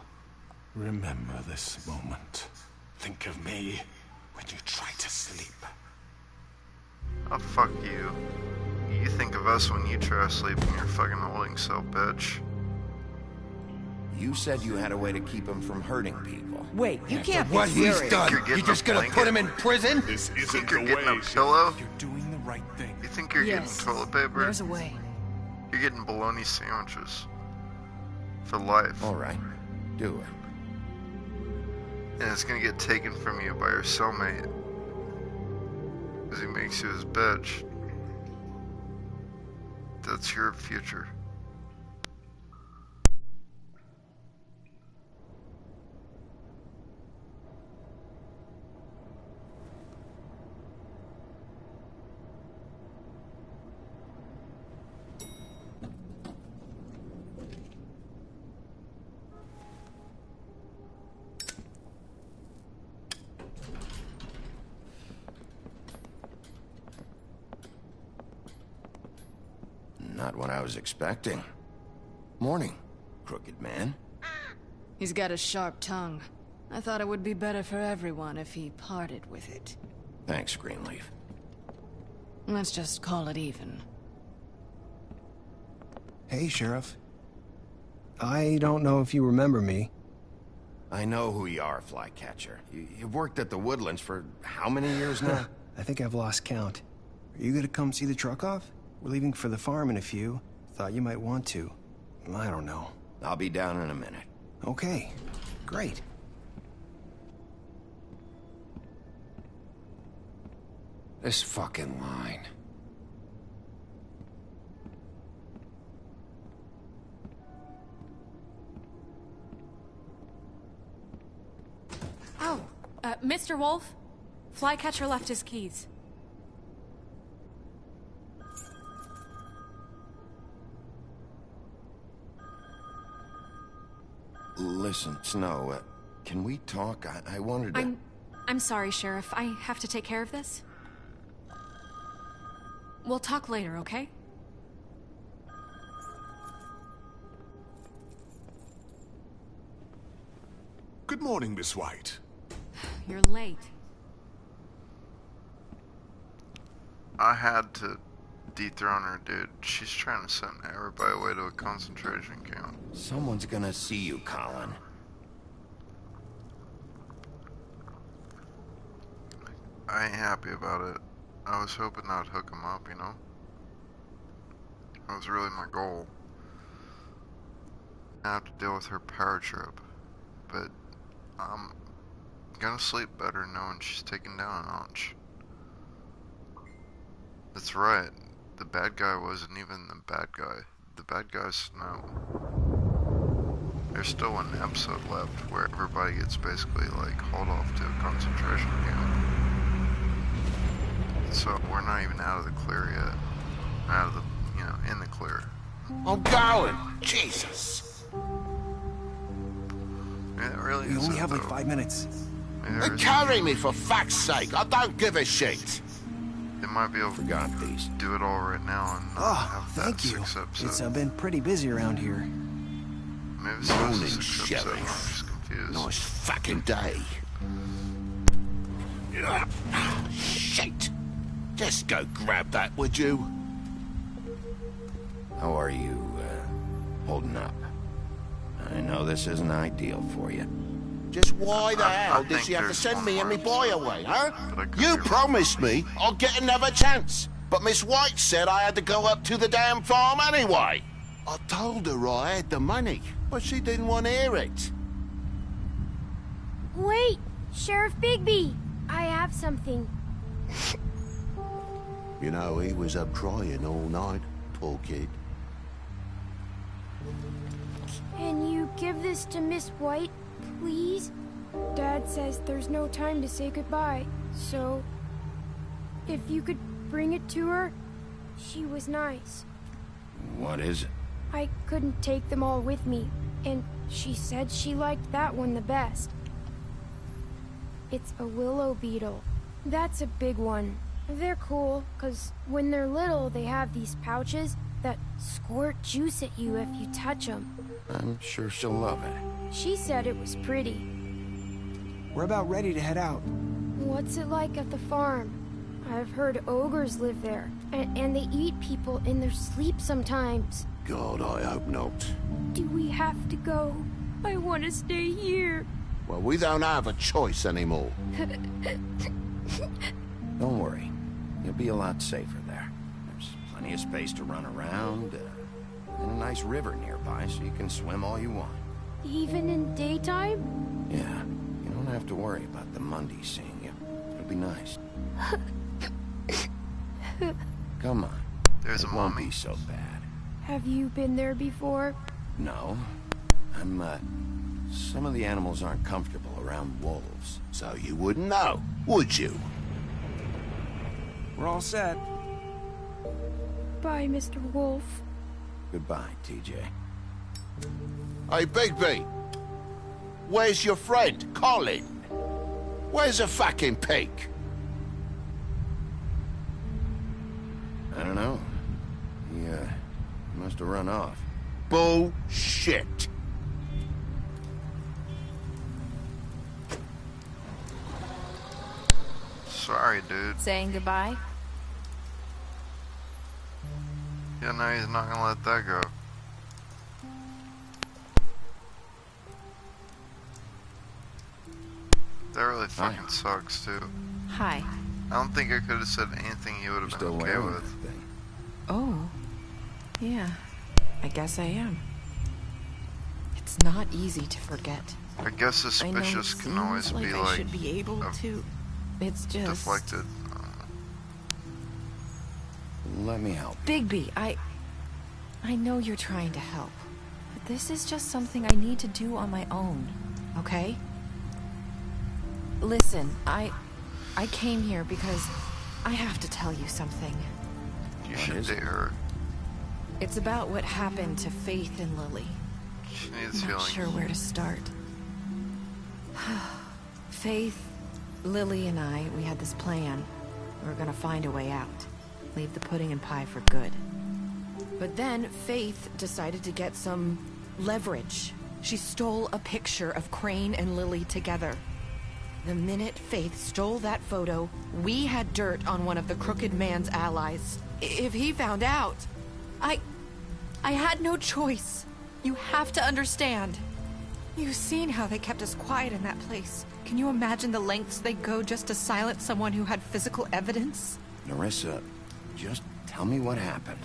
remember this moment. Think of me when you try to sleep. Oh, fuck you. You think of us when you try to sleep in your fucking holding cell, bitch. You said you had a way to keep him from hurting people. Wait, you can't be What he's serious. done, You're you getting just a gonna blanket. put him in prison? This You isn't think the you're getting way. a pillow? You're doing the right thing. You think you're Yes. getting toilet paper? There's a way. You're getting bologna sandwiches. For life. All right. Do it. And it's gonna get taken from you by your cellmate. Because he makes you his bitch. That's your future. Not what I was expecting. Morning, Crooked Man. He's got a sharp tongue. I thought it would be better for everyone if he parted with it. Thanks, Greenleaf. Let's just call it even. Hey, Sheriff. I don't know if you remember me. I know who you are, Flycatcher. You've worked at the Woodlands for how many years now? I think I've lost count. Are you gonna come see the truck off? We're leaving for the farm in a few. Thought you might want to. I don't know. I'll be down in a minute. Okay, great. This fucking line. Oh, Mr. Wolf? Flycatcher left his keys. Listen, Snow, can we talk? I wanted to... I'm sorry, Sheriff. I have to take care of this. We'll talk later, okay? Good morning, Miss White. You're late. I had to dethrone her, dude. She's trying to send everybody away to a concentration camp. Someone's gonna see you, Colin. I ain't happy about it. I was hoping I'd hook him up, you know? That was really my goal. I have to deal with her power trip, but I'm gonna sleep better knowing she's taken down a notch. That's right. The bad guy wasn't even the bad guy. The bad guy's Snow. There's still one episode left where everybody gets basically like hauled off to a concentration camp. So we're not even out of the clear yet. Out of the, in the clear. I'm going! Jesus! It really We is. only have like 5 minutes. Carry me for fuck's sake! I don't give a shit! They might be able to do it all right now and have that Thank you. 6 episodes. It's been pretty busy around here. Maybe it's supposed to 6 episodes. I'm just confused. Nice fucking day. Shit! Just go grab that, would you? How are you, holding up? I know this isn't ideal for you. Just why the I hell did think she have to there's send me one and me more boy away, huh? You promised me I'll get another chance, but Miss White said I had to go up to the damn farm anyway. I told her I had the money, but she didn't want to hear it. Wait! Sheriff Bigby! I have something. You know, he was up crying all night, poor kid. Can you give this to Miss White, please? Dad says there's no time to say goodbye, so... if you could bring it to her, she was nice. What is it? I couldn't take them all with me, and she said she liked that one the best. It's a willow beetle. That's a big one. They're cool, 'cause when they're little, they have these pouches that squirt juice at you if you touch them. I'm sure she'll love it. She said it was pretty. We're about ready to head out. What's it like at the farm? I've heard ogres live there, and they eat people in their sleep sometimes. God, I hope not. Do we have to go? I want to stay here. Well, we don't have a choice anymore. Don't worry. You'll be a lot safer there. There's plenty of space to run around, and a nice river nearby so you can swim all you want. Even in daytime? Yeah, you don't have to worry about the Mundy seeing you. It'll be nice. Come on. There's it a won't mummy. be so bad. Have you been there before? No. Some of the animals aren't comfortable around wolves. So you wouldn't know, would you? We're all set. Bye, Mr. Wolf. Goodbye, TJ. Hey, Bigby. Where's your friend, Colin? Where's the fucking pig? I don't know. He must have run off. Bullshit. Sorry, dude. Saying goodbye? Yeah, no, he's not gonna let that go. That really fucking sucks, too. Hi. I don't think I could have said anything he would have been okay with. Oh. Yeah. I guess I am. It's not easy to forget. I guess suspicious can always be I like should be able to. It's just deflected. Let me help. Bigby, I know you're trying to help, but this is just something I need to do on my own, okay? Listen, I came here because I have to tell you something. You should date her. It's about what happened to Faith and Lily. She needs I'm not healing. sure where to start. Faith, Lily, and I, we had this plan. We were gonna find a way out. Leave the pudding and pie for good. But then Faith decided to get some leverage. She stole a picture of Crane and Lily together. The minute Faith stole that photo, we had dirt on one of the Crooked Man's allies. If he found out, I had no choice. You have to understand. You've seen how they kept us quiet in that place. Can you imagine the lengths they'd go just to silence someone who had physical evidence? Nerissa, just tell me what happened.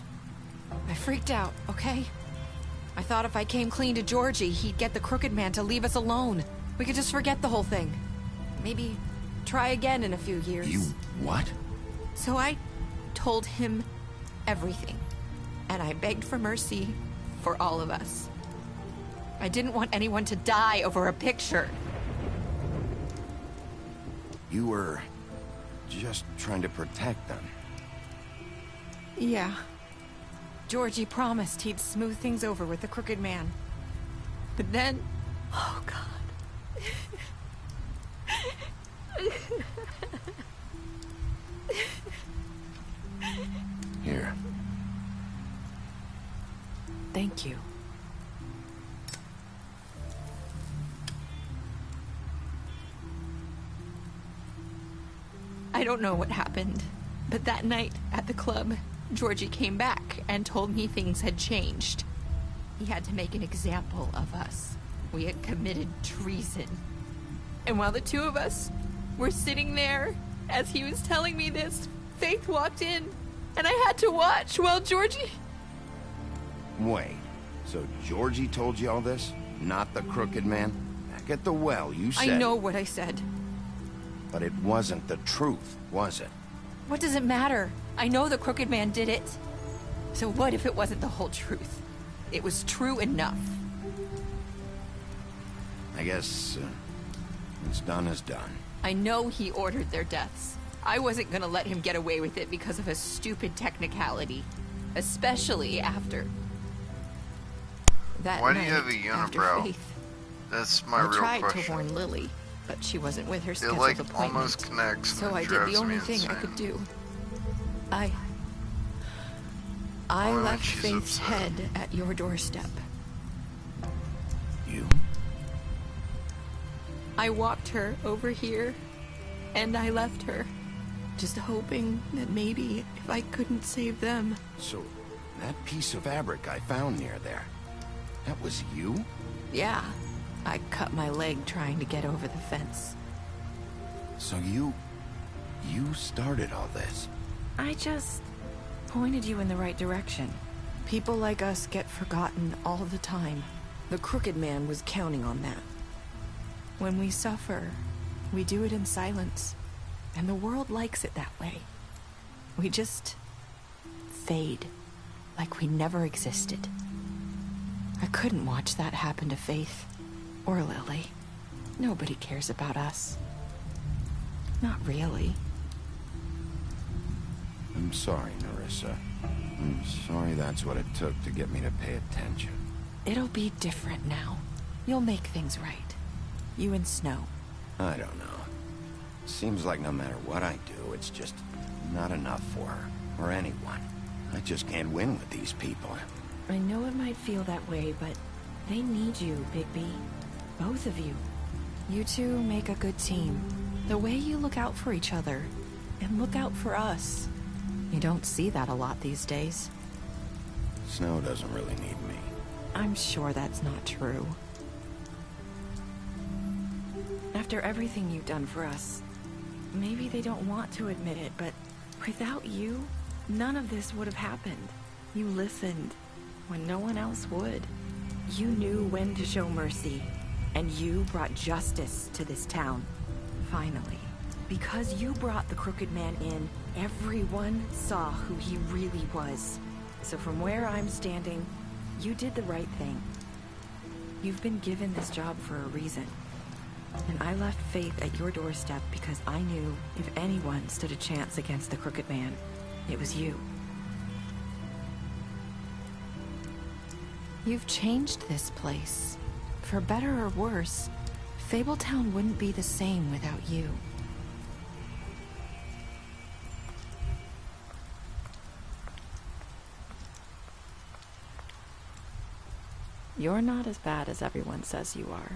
I freaked out, okay? I thought if I came clean to Georgie, he'd get the Crooked Man to leave us alone. We could just forget the whole thing. Maybe try again in a few years. You what? So I told him everything. And I begged for mercy for all of us. I didn't want anyone to die over a picture. You were just trying to protect them. Yeah. Georgie promised he'd smooth things over with the Crooked Man. But then... Oh, God. Here. Thank you. I don't know what happened, but that night at the club, Georgie came back and told me things had changed. He had to make an example of us. We had committed treason. And while the two of us were sitting there, as he was telling me this, Faith walked in, and I had to watch while Georgie... Wait, so Georgie told you all this? Not the Crooked Man? Back at the well, you said... I know what I said. But it wasn't the truth, was it? What does it matter? I know the Crooked Man did it. So what if it wasn't the whole truth? It was true enough. I guess what's done is done. I know he ordered their deaths. I wasn't gonna let him get away with it because of a stupid technicality. Especially after... that Why do you night have a unibrow? Faith. That's my I real tried question. to warn Lily, but she wasn't with her It scheduled like appointment. almost connects. So and I it did the drives only me thing I insane. could do. I Only when left she's Faith's upset. head at your doorstep. You? I walked her over here, and I left her, just hoping that maybe if I couldn't save them. So, that piece of fabric I found near there, that was you? Yeah, I cut my leg trying to get over the fence. So you started all this? I just pointed you in the right direction. People like us get forgotten all the time. The Crooked Man was counting on that. When we suffer, we do it in silence. And the world likes it that way. We just fade, like we never existed. I couldn't watch that happen to Faith, or Lily. Nobody cares about us. Not really. I'm sorry, Nerissa. I'm sorry that's what it took to get me to pay attention. It'll be different now. You'll make things right. You and Snow. I don't know. Seems like no matter what I do, it's just not enough for her, or anyone. I just can't win with these people. I know it might feel that way, but they need you, Bigby. Both of you. You two make a good team. The way you look out for each other, and look out for us. You don't see that a lot these days. Snow doesn't really need me. I'm sure that's not true. After everything you've done for us, maybe they don't want to admit it, but without you, none of this would have happened. You listened when no one else would. You knew when to show mercy, and you brought justice to this town. Finally. Because you brought the Crooked Man in, everyone saw who he really was. So from where I'm standing, you did the right thing. You've been given this job for a reason. And I left Faith at your doorstep because I knew if anyone stood a chance against the Crooked Man, it was you. You've changed this place. For better or worse, Fabletown wouldn't be the same without you. You're not as bad as everyone says you are.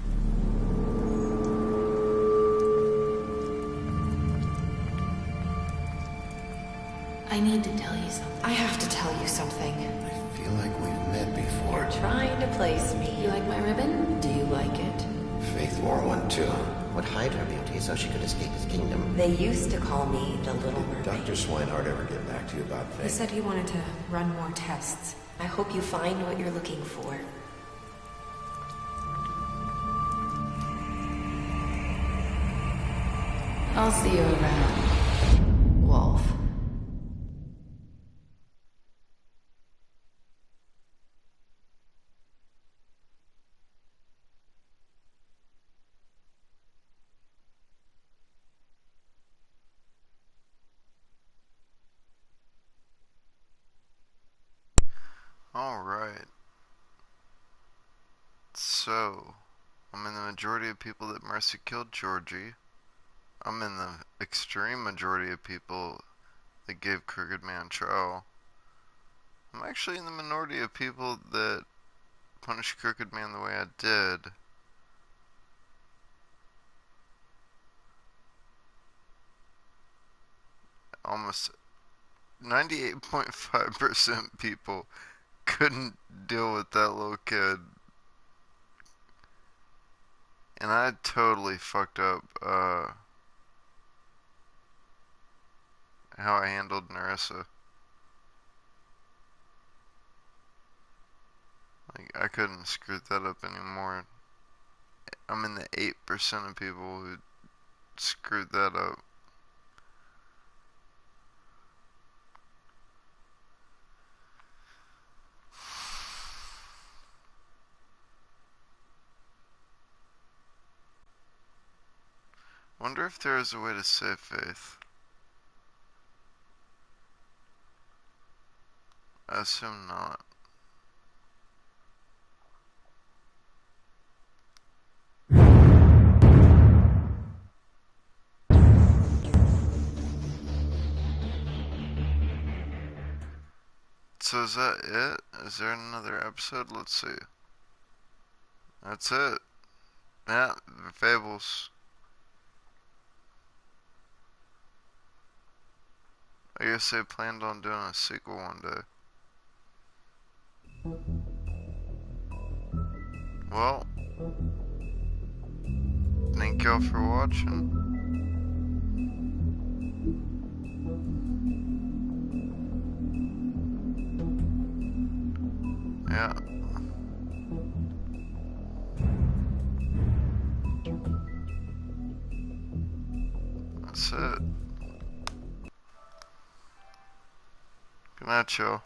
I need to tell you something. I have to tell you something. I feel like we've met before. You're trying to place me. You like my ribbon? Do you like it? Faith wore one too. Would hide her beauty so she could escape his kingdom. They used to call me the Little Mermaid. Dr. Swinehart ever get back to you about Faith? He said he wanted to run more tests. I hope you find what you're looking for. I'll see you around, Wolf. Alright. So, I'm in the majority of people that Mercy killed Georgie. I'm in the extreme majority of people that gave Crooked Man trial. I'm actually in the minority of people that punished Crooked Man the way I did. Almost 98.5% people couldn't deal with that little kid. And I totally fucked up how I handled Nerissa. Like, I couldn't screw that up anymore. I'm in the 8% of people who screwed that up. Wonder if there is a way to save Faith. I assume not. So is that it? Is there another episode? Let's see. That's it. Yeah, Fables. I guess they planned on doing a sequel one day. Well, thank y'all for watching. Yeah. That's it. Good night, y'all.